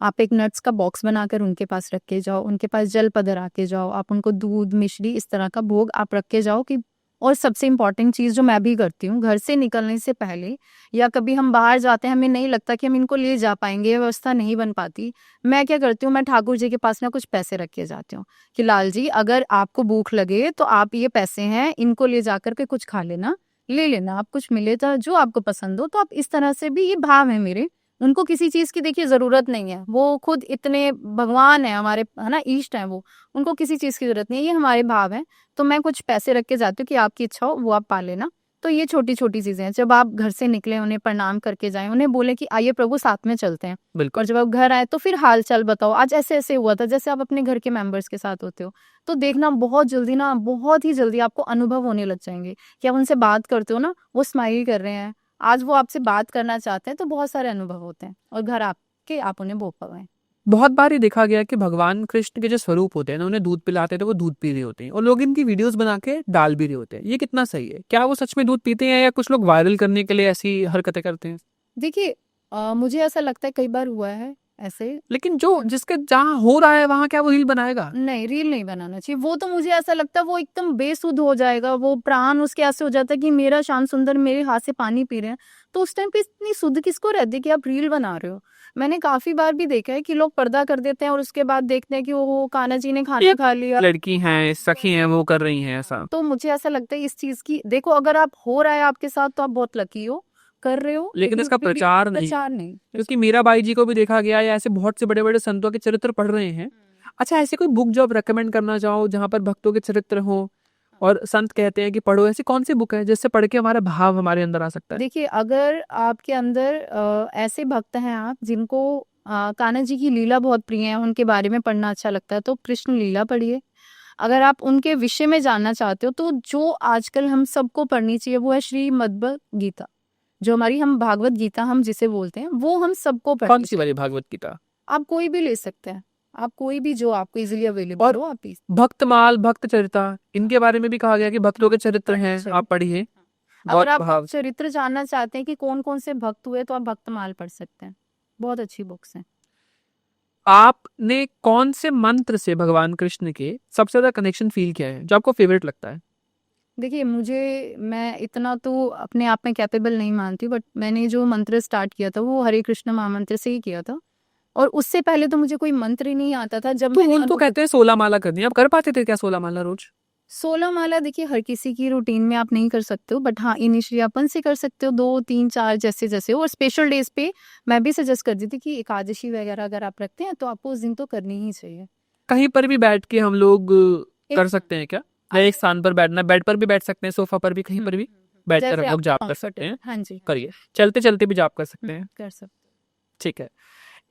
C: आप एक नट्स का बॉक्स बनाकर उनके पास रख के जाओ, उनके पास जल पधरा के जाओ, आप उनको दूध, मिश्री, इस तरह का भोग आप रख के जाओ कि। और सबसे इम्पोर्टेंट चीज़ जो मैं भी करती हूँ, घर से निकलने से पहले या कभी हम बाहर जाते हैं, हमें नहीं लगता कि हम इनको ले जा पाएँगे, ये व्यवस्था नहीं बन पाती, मैं क्या करती हूँ, मैं ठाकुर जी के पास ना कुछ पैसे रख के जाती हूँ कि लाल जी, अगर आपको भूख लगे तो आप ये पैसे हैं, इनको ले जाकर के कुछ खा लेना, ले लेना, आप कुछ मिले तो जो आपको पसंद हो। तो आप इस तरह से भी, ये भाव है मेरे। उनको किसी चीज़ की देखिए ज़रूरत नहीं है, वो खुद इतने भगवान हैं हमारे, है ना, इष्ट हैं वो, उनको किसी चीज़ की ज़रूरत नहीं है, ये हमारे भाव हैं। तो मैं कुछ पैसे रख के जाती हूँ कि आपकी इच्छा हो वो आप पा लेना। तो ये छोटी-छोटी चीज़ें हैं, जब आप घर से निकलें, उन्हें प्रणाम करके जाएँ, उन्हें बोलें कि आइए प्रभु साथ में चलते हैं।
A: बिल्कुल।
C: और जब आप घर आए तो फिर हाल-चाल बताओ, आज ऐसे-ऐसे हुआ था, जैसे आप अपने घर के मेंबर्स के साथ होते हो। तो देखना बहुत जल्दी ना, बहुत ही जल्दी आपको अनुभव होने लग जाएँगे कि आप उनसे बात करते हो ना, वो स्माइल कर रहे हैं, आज वो आपसे बात करना चाहते हैं, तो बहुत सारे अनुभव होते हैं और घर आपके आप उन्हें भोग पवाएं।
A: बहुत बार ये देखा गया कि भगवान कृष्ण के जो स्वरूप होते हैं ना, उन्हें दूध पिलाते हैं तो वो दूध पी रहे होते हैं और लोग इनकी वीडियोस बना के डाल भी रहे होते हैं। ये कितना सही है? क्या वो सच में दूध पीते हैं या कुछ लोग वायरल करने के लिए ऐसी हरकतें करते हैं?
C: देखिए मुझे ऐसा लगता है कई बार हुआ है ऐसे।
A: लेकिन जो जिसके जहाँ हो रहा है वहां क्या वो रील बनाएगा?
C: नहीं, रील नहीं बनाना चाहिए। वो तो मुझे ऐसा लगता है वो एकदम बेसुध हो जाएगा, वो प्राण उसके ऐसे हो जाता है कि मेरा श्याम सुंदर मेरे हाथ से पानी पी रहे हैं। तो उस टाइम पे इतनी शुद्ध किसको रहती है कि आप रील बना रहे हो? मैंने काफी बार भी देखा है कि लोग पर्दा कर देते हैं और उसके बाद देखते हैं कि वो कान्हा जी ने खाना
A: ये
C: खा लिया।
A: लड़की हैं, सखी हैं, वो कर रही हैं ऐसा।
C: तो मुझे ऐसा लगता है इस चीज की, देखो अगर आप हो रहा है आपके साथ तो आप बहुत लकी हो, कर रहे हो,
A: लेकिन इसका
C: वीडियो
A: प्रचार नहीं,
C: प्रचार नहीं।
A: क्योंकि मीराबाई जी को भी देखा गया है, ऐसे बहुत से बड़े बड़े संतों के चरित्र पढ़ रहे हैं। अच्छा, ऐसे कोई बुक जो आप रेकमेंड करना चाहो जहाँ पर भक्तों के चरित्र हो और संत कहते हैं कि पढ़ो, ऐसी कौन सी बुक है जिससे पढ़ के हमारा भाव हमारे अंदर आ सकता है?
C: देखिए अगर आपके अंदर ऐसे भक्त हैं आप जिनको कान्हा जी की लीला बहुत प्रिय है, उनके बारे में पढ़ना अच्छा लगता है, तो कृष्ण लीला पढ़िए। अगर आप उनके विषय में जानना चाहते हो तो जो आजकल हम सबको पढ़नी चाहिए वो है श्रीमद् गीता, जो हमारी हम भागवत गीता हम जिसे बोलते हैं, वो हम सबको
A: कौन
C: पढ़नी
A: सी
C: चाहिए।
A: वाली भागवत गीता?
C: आप कोई भी ले सकते हैं, आप कोई भी जो आपको इजीली अवेलेबल
A: और
C: हो आप पी।
A: भक्तमाल, भक्त चरिता, इनके बारे में भी कहा गया कि भक्तों के चरित्र हैं,
C: अच्छा।
A: आप पढ़िए।
C: अगर
A: बहुत
C: आप
A: भाव।
C: चरित्र जानना चाहते हैं कि कौन कौन से भक्त हुए तो आप भक्तमाल पढ़ सकते हैं, बहुत अच्छी बुक्स हैं।
A: आपने कौन से मंत्र से भगवान कृष्ण के सबसे ज्यादा कनेक्शन फील किया है, जो आपको फेवरेट लगता है?
C: देखिए मैं इतना तो अपने आप में कैपेबल नहीं मानती, बट मैंने जो मंत्र स्टार्ट किया था वो हरे कृष्ण महामंत्र से ही किया था, और उससे पहले तो मुझे कोई मंत्र ही नहीं आता था। जब
A: तो
C: मैंने
A: उन तो कहते हैं 16 माला करनी है, आप कर पाते थे क्या 16 माला रोज?
C: 16 माला देखिए हर किसी की रूटीन में आप नहीं कर सकते हो, बट हाँ इनिशियली अपन से कर सकते हो 2 3 4 जैसे जैसे हो। और स्पेशल डेज पे मैं भी सजेस्ट करती थी कि एकादशी वगैरह अगर आप रखते हैं तो आपको उस दिन तो करनी ही चाहिए।
A: कहीं पर भी बैठ के हम लोग कर
C: एक-
A: सकते हैं क्या? या एक स्थान पर बैठना, बेड पर भी बैठ सकते हैं, सोफा पर भी, कहीं पर भी बैठकर
C: जैसे
A: हम लोग
C: आप
A: जाप कर
C: comfort
A: सकते हैं?
C: हाँ जी
A: करिए, चलते चलते भी जाप कर सकते हैं।
C: कर सकते।
A: ठीक है।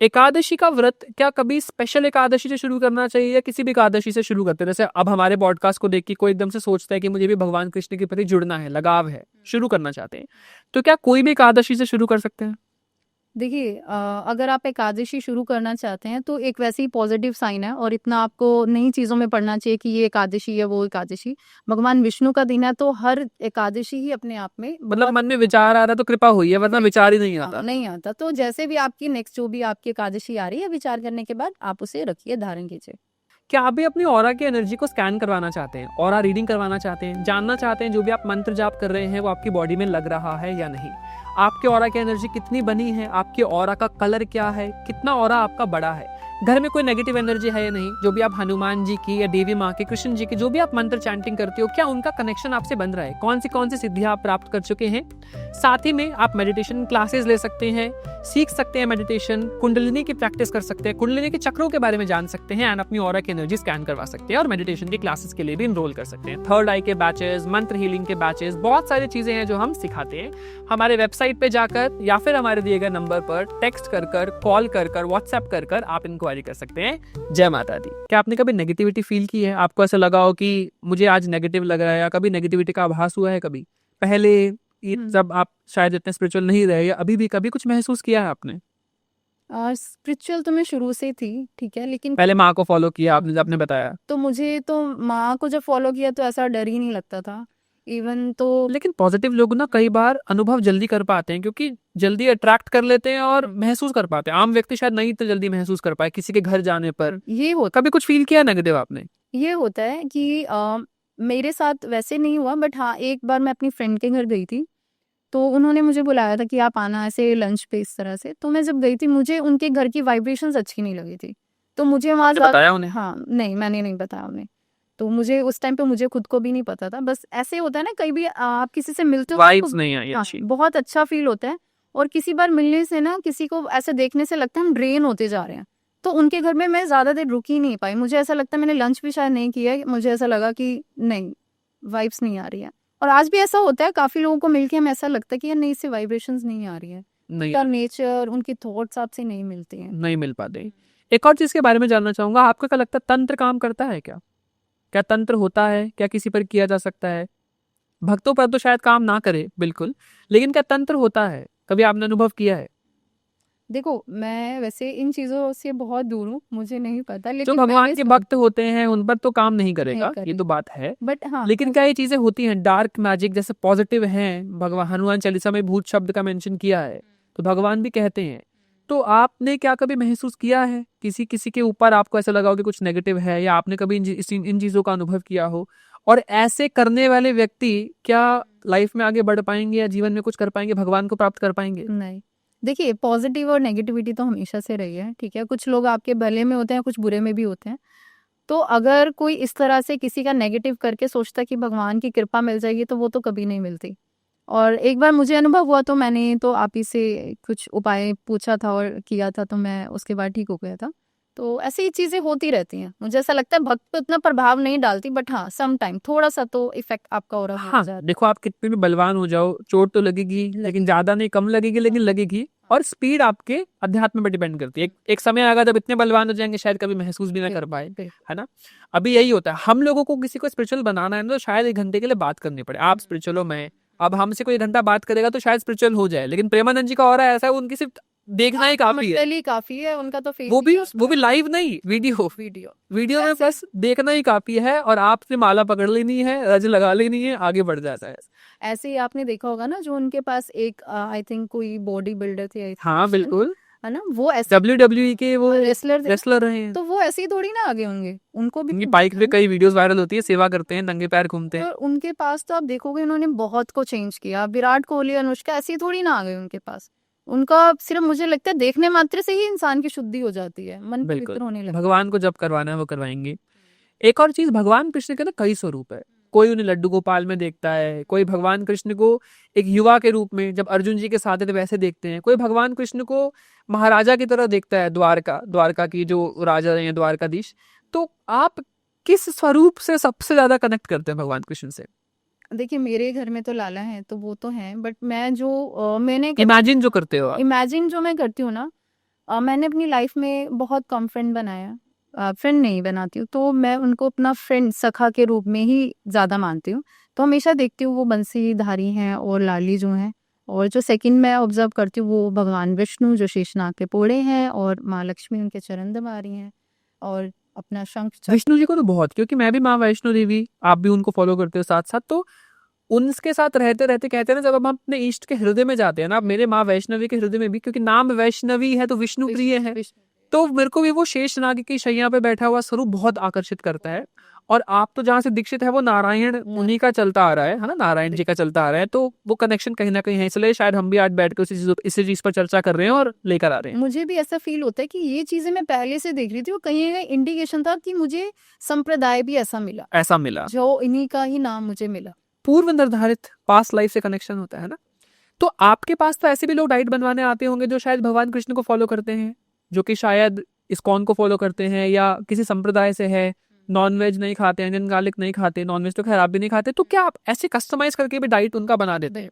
A: एकादशी का व्रत क्या कभी स्पेशल एकादशी से शुरू करना चाहिए या किसी भी एकादशी से शुरू करते हैं? जैसे अब हमारे पॉडकास्ट को देख के कोई एकदम से सोचता है कि मुझे भी भगवान कृष्ण के प्रति जुड़ना है, लगाव है, शुरू करना चाहते हैं, तो क्या कोई भी एकादशी से शुरू कर सकते हैं?
C: देखिए अगर आप एकादशी शुरू करना चाहते हैं तो एक वैसे ही पॉजिटिव साइन है, और इतना आपको नई चीज़ों में पढ़ना चाहिए कि ये एकादशी है वो एकादशी। भगवान विष्णु का दिन है तो हर एकादशी ही अपने आप में
A: मतलब
C: बहुत
A: मन में विचार आ रहा है तो कृपा हुई है, वरना विचार ही नहीं आता।
C: नहीं आता। तो जैसे भी आपकी नेक्स्ट जो भी आपकी एकादशी आ रही है, विचार करने के बाद आप उसे रखिए, धारण कीजिए।
A: क्या आप भी अपनी ऑरा की एनर्जी को स्कैन करवाना चाहते हैं, ऑरा रीडिंग करवाना चाहते हैं, जानना चाहते हैं जो भी आप मंत्र जाप कर रहे हैं वो आपकी बॉडी में लग रहा है या नहीं, आपके ऑरा की एनर्जी कितनी बनी है, आपके ऑरा का कलर क्या है, कितना ऑरा आपका बड़ा है, घर में कोई नेगेटिव एनर्जी है या नहीं, जो भी आप हनुमान जी की या देवी माँ की, कृष्ण जी की, जो भी आप मंत्र चैंटिंग करते हो, क्या उनका कनेक्शन आपसे बन रहा है, कौन सी सिद्धियां आप प्राप्त कर चुके हैं। साथ ही में आप मेडिटेशन क्लासेस ले सकते हैं, सीख सकते हैं मेडिटेशन, कुंडलिनी की प्रैक्टिस कर सकते हैं, कुंडलिनी के चक्रों के बारे में जान सकते हैं, एंड अपनी ऑरा की एनर्जी स्कैन करवा सकते हैं, और मेडिटेशन की क्लासेस के लिए भी इनरोल कर सकते हैं। थर्ड आई के बैचेस, मंत्र हीलिंग के बैचेस, बहुत सारी चीजें हैं जो हम सिखाते हैं। हमारे वेबसाइट पे जाकर या फिर हमारे दिए गए नंबर पर टेक्स्ट कर कॉल कर व्हाट्सएप कर आप इंक्वायरी कर सकते हैं। जय माता दी। क्या आपने कभी नेगेटिविटी फील की है? आपको ऐसा लगा हो कि मुझे आज नेगेटिव लग रहा है, या कभी नेगेटिविटी का आभास हुआ है कभी पहले, जब आप शायद इतने स्पिरिचुअल नहीं रहे, या अभी भी कभी कुछ महसूस किया है आपने?
C: स्पिरिचुअल तो मैं शुरू से थी, ठीक है, लेकिन
A: पहले माँ को फॉलो किया आपने, आपने बताया,
C: तो मुझे तो माँ को जब फॉलो किया तो ऐसा डर ही नहीं लगता था इवन तो।
A: लेकिन पॉजिटिव लोग ना कई बार अनुभव जल्दी कर पाते हैं, क्योंकि जल्दी अट्रैक्ट कर लेते हैं और महसूस कर पाते हैं। आम व्यक्ति शायद नहीं इतना जल्दी महसूस कर पाए किसी के घर जाने पर।
C: ये होता
A: कभी कुछ फील किया नेगेटिव आपने?
C: ये होता है कि मेरे साथ वैसे नहीं हुआ, बट हाँ एक बार मैं अपनी फ्रेंड के घर गई थी, तो उन्होंने मुझे बुलाया था कि आप आना ऐसे लंच पे इस तरह से। तो मैं जब गई थी मुझे उनके घर की वाइब्रेशंस अच्छी नहीं लगी थी, तो मुझे वहाँ
A: बताया उन्हें?
C: हाँ नहीं, मैंने नहीं बताया उन्हें। तो मुझे उस टाइम पे मुझे खुद को भी नहीं पता था, बस ऐसे होता है ना, कई भी आप किसी से मिलते हो
A: वाइब्स
C: तो
A: नहीं आई
C: हाँ,
A: अच्छी।
C: बहुत अच्छा फील होता है। और किसी बार मिलने से ना किसी को ऐसे देखने से लगता है हम ड्रेन होते जा रहे हैं, तो उनके घर में मैं ज्यादा देर रुक ही नहीं पाई। मुझे ऐसा लगता है मैंने लंच भी शायद नहीं किया, मुझे ऐसा लगा कि नहीं वाइब्स नहीं आ रही है। और आज भी ऐसा होता है, काफी लोगों को मिलके हमें ऐसा लगता है कि यार नहीं, इससे वाइब्रेशंस नहीं आ रही है,
A: नहीं,
C: उनका नेचर उनकी थॉट्स आपसे नहीं मिलते हैं।
A: नहीं मिल पाते। एक और चीज के बारे में जानना चाहूंगा, आपको क्या लगता है तंत्र काम करता है क्या? क्या तंत्र होता है? क्या किसी पर किया जा सकता है? भक्तों पर तो शायद काम ना करे बिल्कुल, लेकिन क्या तंत्र होता है? कभी आपने अनुभव किया है?
C: देखो, मैं वैसे इन चीज़ों से बहुत दूर हूँ, मुझे नहीं पता,
A: जो
C: लेकिन
A: भगवान
C: मैंने
A: के
C: सुना
A: भक्त होते हैं उन पर तो काम नहीं
C: नहीं
A: करेगा, ये
C: करेगा।
A: तो बात है।
C: बट हाँ,
A: लेकिन क्या ये चीजें होती हैं डार्क मैजिक जैसे पॉजिटिव हैं, भगवान हनुमान चालीसा में भूत शब्द का मेंशन किया है, तो भगवान भी कहते हैं। तो आपने क्या कभी महसूस किया है किसी किसी के ऊपर आपको ऐसा लगा हो कि कुछ नेगेटिव है, या आपने कभी इन चीजों का अनुभव किया हो? और ऐसे करने वाले व्यक्ति क्या लाइफ में आगे बढ़ पाएंगे या जीवन में कुछ कर पाएंगे, भगवान को प्राप्त कर पाएंगे?
C: नहीं। देखिए, पॉजिटिव और नेगेटिविटी तो हमेशा से रही है, ठीक है? कुछ लोग आपके भले में होते हैं, कुछ बुरे में भी होते हैं। तो अगर कोई इस तरह से किसी का नेगेटिव करके सोचता है कि भगवान की कृपा मिल जाएगी, तो वो तो कभी नहीं मिलती। और एक बार मुझे अनुभव हुआ, तो मैंने तो आप ही से कुछ उपाय पूछा था और किया था, तो मैं उसके बाद ठीक हो गया था। तो ऐसी चीज़ें होती रहती हैं। मुझे ऐसा लगता है भक्त पे उतना प्रभाव नहीं डालती, बट हाँ, सम टाइम थोड़ा-सा तो इफ़ेक्ट आपका हो रहा हो
A: हाँ,
C: जाता
A: देखो आप कितने भी बलवान हो जाओ, चोट तो लगेगी, लेकिन ज्यादा नहीं, कम लगेगी, लेकिन लगेगी। और स्पीड आपके अध्यात्म पर डिपेंड करती है। एक समय आएगा जब इतने बलवान हो जाएंगे शायद कभी महसूस भी ना कर पाए, है ना? अभी यही होता है, हम लोगों को किसी को स्पिरिचुअल बनाना है ना, तो शायद 1 घंटे के लिए बात करनी पड़े। आप स्पिरिचुअल हो, मैं, अब हमसे कोई 1 घंटा बात करेगा तो शायद स्पिरिचुअल हो जाए। लेकिन प्रेमानंद जी का ऑरा ऐसा है, उनकी सिर्फ देखना ही काफी है।
C: मेंटली काफ़ी है, उनका तो फेस
A: वो भी लाइव नहीं, वीडियो वीडियो में बस देखना ही काफी है, और आपसे माला पकड़ लेनी है, रज लगा लेनी है, आगे बढ़ जाता है।
C: ऐसे ही आपने देखा होगा ना, जो उनके पास एक आई थिंक कोई बॉडी बिल्डर थे, I think,
A: हाँ बिल्कुल,
C: है ना? वो ऐसे
A: WWE के वो
C: रेसलर थे,
A: रेसलर रहे हैं।
C: तो वो ऐसे ही थोड़ी ना आगे होंगे, उनको भी
A: उनकी बाइक पे कई वीडियोस वायरल होती है, सेवा करते हैं, नंगे पैर घूमते हैं।
C: और उनके पास तो आप देखोगे उन्होंने बहुत को चेंज किया। विराट कोहली, अनुष्का ऐसी थोड़ी ना आ गई उनके पास। उनका सिर्फ मुझे लगता है देखने मात्र से ही इंसान की शुद्धि हो जाती है, मन
A: बिल्कुल,
C: पवित्र होने लगता
A: भगवान को जब करवाना है वो करवाएंगे। एक और चीज, भगवान कृष्ण के ना कई स्वरूप है। कोई उन्हें लड्डू गोपाल में देखता है, कोई भगवान कृष्ण को एक युवा के रूप में जब अर्जुन जी के साथ थे वैसे देखते हैं, कोई भगवान कृष्ण को महाराजा की तरह देखता है, द्वारका की जो राजा रहे हैं, द्वारकाधीश। तो आप किस स्वरूप से सबसे ज्यादा कनेक्ट करते हैं भगवान कृष्ण से?
C: है। देखिए, मेरे घर में तो लाला है, तो वो तो है, बट मैं जो मैंने
A: इमेजिन जो करते हो आप?
C: इमेजिन जो मैं करती हूँ ना, मैंने अपनी लाइफ में बहुत कम फ्रेंड बनाया, फ्रेंड नहीं बनाती हूँ, तो मैं उनको अपना फ्रेंड सखा के रूप में ही ज़्यादा मानती हूँ। तो हमेशा देखती हूँ वो बंसीधारी हैं और लाली जो हैं, और जो सेकंड मैं ऑब्जर्व करती हूँ वो भगवान विष्णु जो शेषनाग के पोड़े हैं, और माँ लक्ष्मी उनके चरण दबा रही हैं, और अपना शंख चक्र।
A: विष्णु जी को तो बहुत, क्योंकि मैं भी माँ वैष्णो देवी, आप भी उनको फॉलो करते हो साथ साथ, तो उनके साथ रहते रहते कहते हैं ना, जब हम अपने इष्ट के हृदय में जाते हैं ना, अब मेरे माँ वैष्णवी के हृदय में भी, क्योंकि नाम वैष्णवी है तो विष्णु प्रिय है, तो मेरे को भी वो शेषनाग की शैया पे बैठा हुआ स्वरूप बहुत आकर्षित करता है। और आप तो जहाँ से दीक्षित है वो नारायण मुनि का चलता आ रहा है ना, नारायण जी का चलता आ रहा है, तो वो कनेक्शन कहीं ना कहीं है, इसलिए शायद हम भी आज बैठ कर इसी चीज पर चर्चा कर रहे हैं और लेकर आ रहे हैं।
C: मुझे भी ऐसा फील होता है कि ये चीजें मैं पहले से देख रही थी, और कहीं ना कहीं इंडिकेशन था कि मुझे संप्रदाय भी ऐसा मिला, जो इन्हीं का ही नाम मुझे मिला।
A: पूर्व निर्धारित पास्ट लाइफ से कनेक्शन होता है ना। तो आपके पास तो ऐसे भी लोग डाइट बनवाने आते होंगे जो शायद भगवान कृष्ण को फॉलो करते हैं, जो कि शायद इस्कॉन को फॉलो करते हैं या किसी संप्रदाय से है, नॉनवेज नहीं खाते, इंडियन गार्लिक नहीं खाते, नॉनवेज तो खैर आप भी नहीं खाते, तो क्या आप ऐसे कस्टमाइज करके भी डाइट उनका बना देते हैं?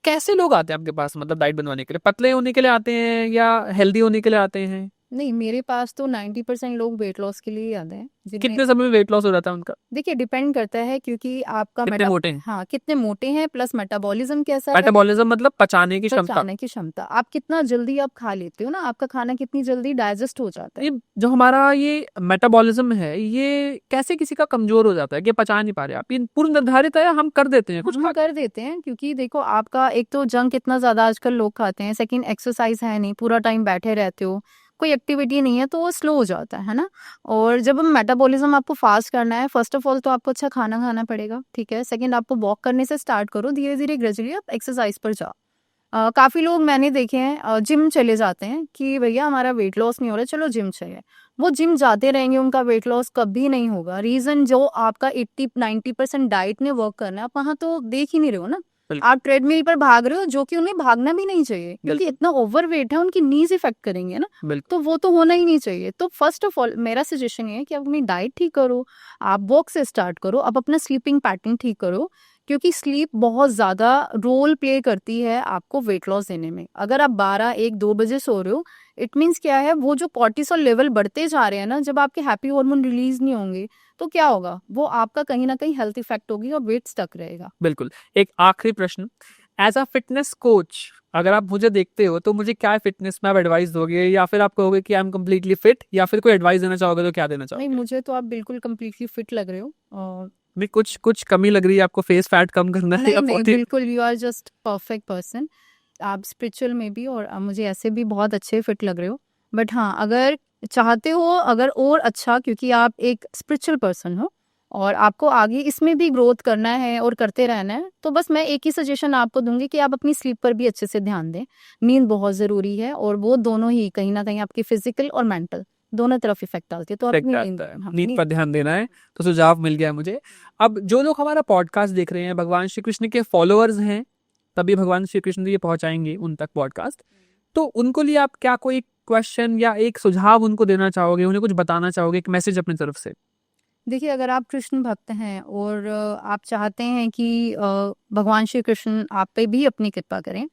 A: कैसे लोग आते हैं आपके पास, मतलब डाइट बनवाने के लिए? पतले होने के लिए आते हैं या हेल्दी होने के लिए आते हैं?
C: नहीं, मेरे पास तो 90% लोग वेट लॉस के लिए ही आते हैं, जिनमें
A: कितने समय में वेट लॉस हो जाता है उनका?
C: देखिए डिपेंड करता है, क्योंकि आपका
A: कितने मोटे हैं?
C: हाँ, कितने मोटे हैं, प्लस मेटाबॉलिज्म कैसा है,
A: मेटाबॉलिज्म मतलब पचाने की क्षमता।
C: पचाने की क्षमता, आप कितना जल्दी आप खा लेते हो ना, आपका खाना कितनी जल्दी डाइजेस्ट हो जाता है।
A: ये जो हमारा ये मेटाबॉलिज्म है, ये कैसे किसी का कमजोर हो जाता है कि पचा नहीं पा रहे आप? ये पूर्व निर्धारित है या हम कर देते हैं कुछ
C: हम कर देते हैं, क्योंकि देखो आपका एक तो जंक इतना ज्यादा आजकल लोग खाते हैं, सेकंड एक्सरसाइज है नहीं, पूरा टाइम बैठे रहते हो, कोई एक्टिविटी नहीं है, तो वो स्लो हो जाता है ना। और जब हम मेटाबॉलिज्म आपको फास्ट करना है, फर्स्ट ऑफ ऑल तो आपको अच्छा खाना खाना पड़ेगा, ठीक है। सेकंड, आपको वॉक करने से स्टार्ट करो, धीरे धीरे ग्रेजुअली आप एक्सरसाइज पर जाओ। काफी लोग मैंने देखे हैं जिम चले जाते हैं कि भैया हमारा वेट लॉस नहीं हो रहा, चलो जिम चाहिए। वो जिम जाते रहेंगे, उनका वेट लॉस कभी नहीं होगा। रीजन, जो आपका 80-90% डाइट ने वर्क करना है, आप वहाँ तो देख ही नहीं रहे हो ना। आप ट्रेडमिल पर भाग रहे हो, जो कि उन्हें भागना भी नहीं चाहिए, क्योंकि इतना ओवर वेट है, उनकी नीज इफेक्ट करेंगे ना, तो वो तो होना ही नहीं चाहिए। तो फर्स्ट ऑफ ऑल मेरा सजेशन ये है कि आप अपनी डाइट ठीक करो, आप वॉक से स्टार्ट करो, आप अपना स्लीपिंग पैटर्न ठीक करो, क्योंकि स्लीप बहुत ज़्यादा रोल प्ले करती है आपको वेट लॉस देने में। अगर आप 12-1-2 बजे सो रहे हो, इट मीन्स क्या है, वो जो कॉर्टिसोल लेवल बढ़ते जा रहे हैं ना, जब आपके हैप्पी हार्मोन रिलीज नहीं होंगे तो क्या होगा, वो आपका कहीं ना कहीं हेल्थ इफेक्ट होगी और वेट स्टक रहेगा।
A: बिल्कुल। एक आखिरी प्रश्न, एज अ फिटनेस कोच अगर आप मुझे देखते हो तो मुझे क्या फिटनेस में आप एडवाइस दोगे, या फिर आप कहोगे कि आई एम कम्प्लीटली फिट, या फिर कोई एडवाइस देना चाहोगे तो क्या देना चाहोगे?
C: नहीं, मुझे तो आप बिल्कुल कम्प्लीटली फिट लग रहे हो।
A: नहीं, कुछ कुछ कमी लग रही है आपको, फेस फैट कम करना है
C: नहीं
A: या
C: नहीं,
A: 40?
C: बिल्कुल you are just perfect person. आप स्पिरिचुअल में भी और मुझे ऐसे भी बहुत अच्छे फिट लग रहे हो। बट हाँ, अगर चाहते हो अगर और अच्छा, क्योंकि आप एक स्पिरिचुअल पर्सन हो और आपको आगे इसमें भी ग्रोथ करना है और करते रहना है, तो बस मैं एक ही सजेशन आपको दूंगी कि आप अपनी स्लीप पर भी अच्छे से ध्यान दें। नींद बहुत ज़रूरी है और वो दोनों ही कहीं ना कहीं आपकी फिजिकल और मेंटल दोनों तरफ इफेक्ट डालती है। तो
A: Correct
C: अपनी
A: आता है।
C: हाँ,
A: नींद पर ध्यान देना है, तो सुझाव मिल गया मुझे। अब जो लोग हमारा पॉडकास्ट देख रहे हैं, भगवान श्री कृष्ण के फॉलोअर्स हैं, तभी भगवान श्री कृष्ण ये पहुंचाएंगे उन तक पॉडकास्ट। तो उनको लिए आप क्या कोई क्वेश्चन या एक सुझाव उनको देना चाहोगे, उन्हें कुछ बताना चाहोगे, एक मैसेज अपनी तरफ से?
C: देखिए, अगर आप कृष्ण भक्त हैं और आप चाहते हैं कि भगवान श्री कृष्ण आप पे भी अपनी कृपा करें,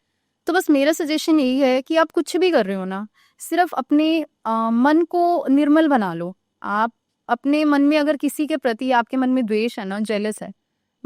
C: तो बस मेरा सजेशन यही है कि आप कुछ भी कर रहे हो ना, सिर्फ अपने मन को निर्मल बना लो। आप अपने मन में अगर किसी के प्रति आपके मन में द्वेष है ना, जेलस है,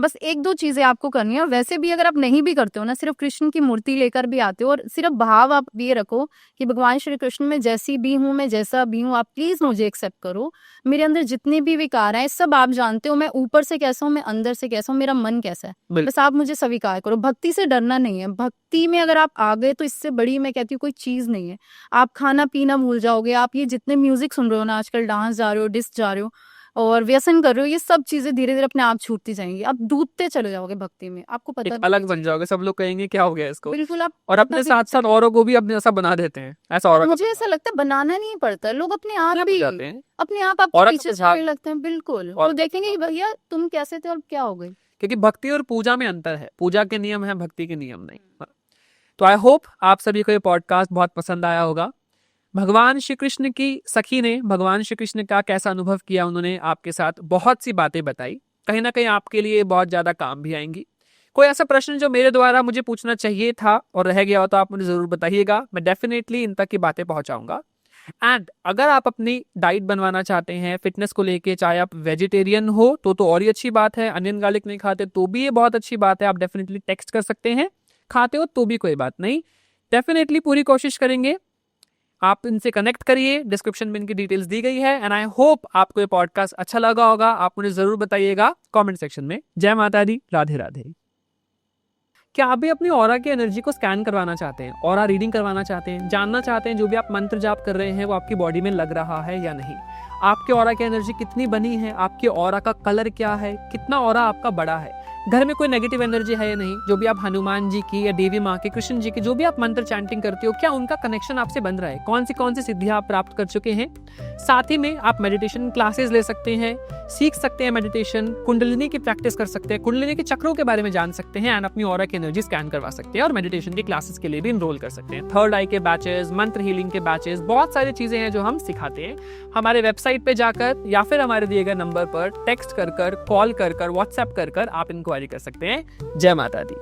C: बस एक दो चीजें आपको करनी है। और वैसे भी अगर आप नहीं भी करते हो ना, सिर्फ कृष्ण की मूर्ति लेकर भी आते हो और सिर्फ भाव आप ये रखो कि भगवान श्री कृष्ण में जैसी भी हूँ, मैं जैसा भी हूँ, आप प्लीज मुझे एक्सेप्ट करो। मेरे अंदर जितने भी विकार हैं सब आप जानते हो, मैं ऊपर से कैसा हूँ, मैं अंदर से कैसा हूँ, मेरा मन कैसा है,
A: बिल्कुल।
C: बस आप मुझे स्वीकार करो। भक्ति से डरना नहीं है। भक्ति में अगर आप आ गए तो इससे बड़ी मैं कहती हूँ कोई चीज नहीं है। आप खाना पीना भूल जाओगे, आप ये जितने म्यूजिक सुन रहे हो ना आजकल, डांस जा रहे हो, डिस्क जा रहे हो और व्यसन कर रहे हो, ये सब चीजें धीरे धीरे अपने आप छूटती जाएंगी। आप डूबते चले जाओगे भक्ति में, आपको पता
A: एक
C: भी
A: अलग
C: नहीं
A: बन
C: चलेगा।
A: जाओगे, सब लोग कहेंगे क्या हो गया इसको,
C: बिल्कुल आप
A: और अपने साथ साथ औरों को भी अपने जैसा बना देते हैं, ऐसा और
C: मुझे ऐसा लगता है बनाना नहीं पड़ता, लोग अपने आप भी
A: जाते हैं।
C: अपने आप आपको
A: औरत
C: पीछे
A: के साथ-
C: छोड़ने लगते हैं। बिल्कुल,
A: और-
C: वो देखेंगे कि भैया तुम कैसे थे और क्या हो गई।
A: क्योंकि भक्ति और पूजा में अंतर है, पूजा के नियम है, भक्ति के नियम नहीं। तो आई होप आप सभी को ये पॉडकास्ट बहुत पसंद आया होगा। भगवान श्री कृष्ण की सखी ने भगवान श्री कृष्ण का कैसा अनुभव किया, उन्होंने आपके साथ बहुत सी बातें बताई, कहीं ना कहीं आपके लिए बहुत ज्यादा काम भी आएंगी। कोई ऐसा प्रश्न जो मेरे द्वारा मुझे पूछना चाहिए था और रह गया हो तो आप मुझे जरूर बताइएगा, मैं डेफिनेटली इन तक की बातें पहुंचाऊंगा। एंड अगर आप अपनी डाइट बनवाना चाहते हैं फिटनेस को लेके, चाहे आप वेजिटेरियन हो तो और ही अच्छी बात है, अनियन गार्लिक नहीं खाते तो भी ये बहुत अच्छी बात है, आप डेफिनेटली टेक्स्ट कर सकते हैं। खाते हो तो भी कोई बात नहीं, डेफिनेटली पूरी कोशिश करेंगे। आप इनसे कनेक्ट करिए, डिस्क्रिप्शन में इनकी डिटेल्स दी गई है। एंड आई होप आपको ये पॉडकास्ट अच्छा लगा होगा, आप मुझे जरूर बताइएगा कमेंट सेक्शन में। जय माता दी, राधे राधे। क्या आप भी अपनी ऑरा की एनर्जी को स्कैन करवाना चाहते हैं, ऑरा रीडिंग करवाना चाहते हैं, जानना चाहते हैं जो भी आप मंत्र जाप कर रहे हैं वो आपकी बॉडी में लग रहा है या नहीं, आपके ऑरा की एनर्जी कितनी बनी है, आपके ऑरा का कलर क्या है, कितना ऑरा आपका बड़ा है, घर में कोई नेगेटिव एनर्जी है या नहीं, जो भी आप हनुमान जी की या देवी माँ की, कृष्ण जी की, जो भी आप मंत्र चैंटिंग करते हो, क्या उनका कनेक्शन आपसे बन रहा है, कौन सी सिद्धियां आप प्राप्त कर चुके हैं। साथ ही में आप मेडिटेशन क्लासेस ले सकते हैं, सीख सकते हैं मेडिटेशन, कुंडलिनी की प्रैक्टिस कर सकते हैं, कुंडलिनी के चक्रों के बारे में जान सकते हैं एंड अपनी ऑरा की एनर्जी स्कैन करवा सकते हैं और मेडिटेशन की क्लासेस के लिए भी इनरोल कर सकते हैं। थर्ड आई के बैचेस, मंत्र हीलिंग के बैचेस, बहुत सारी चीजें हैं जो हम सिखाते हैं। हमारे वेबसाइट पे जाकर या फिर हमारे दिए गए नंबर पर टेक्स्ट कर, कॉल कर, व्हाट्सएप कर आप इंक्वायरी कर सकते हैं। जय माता दी।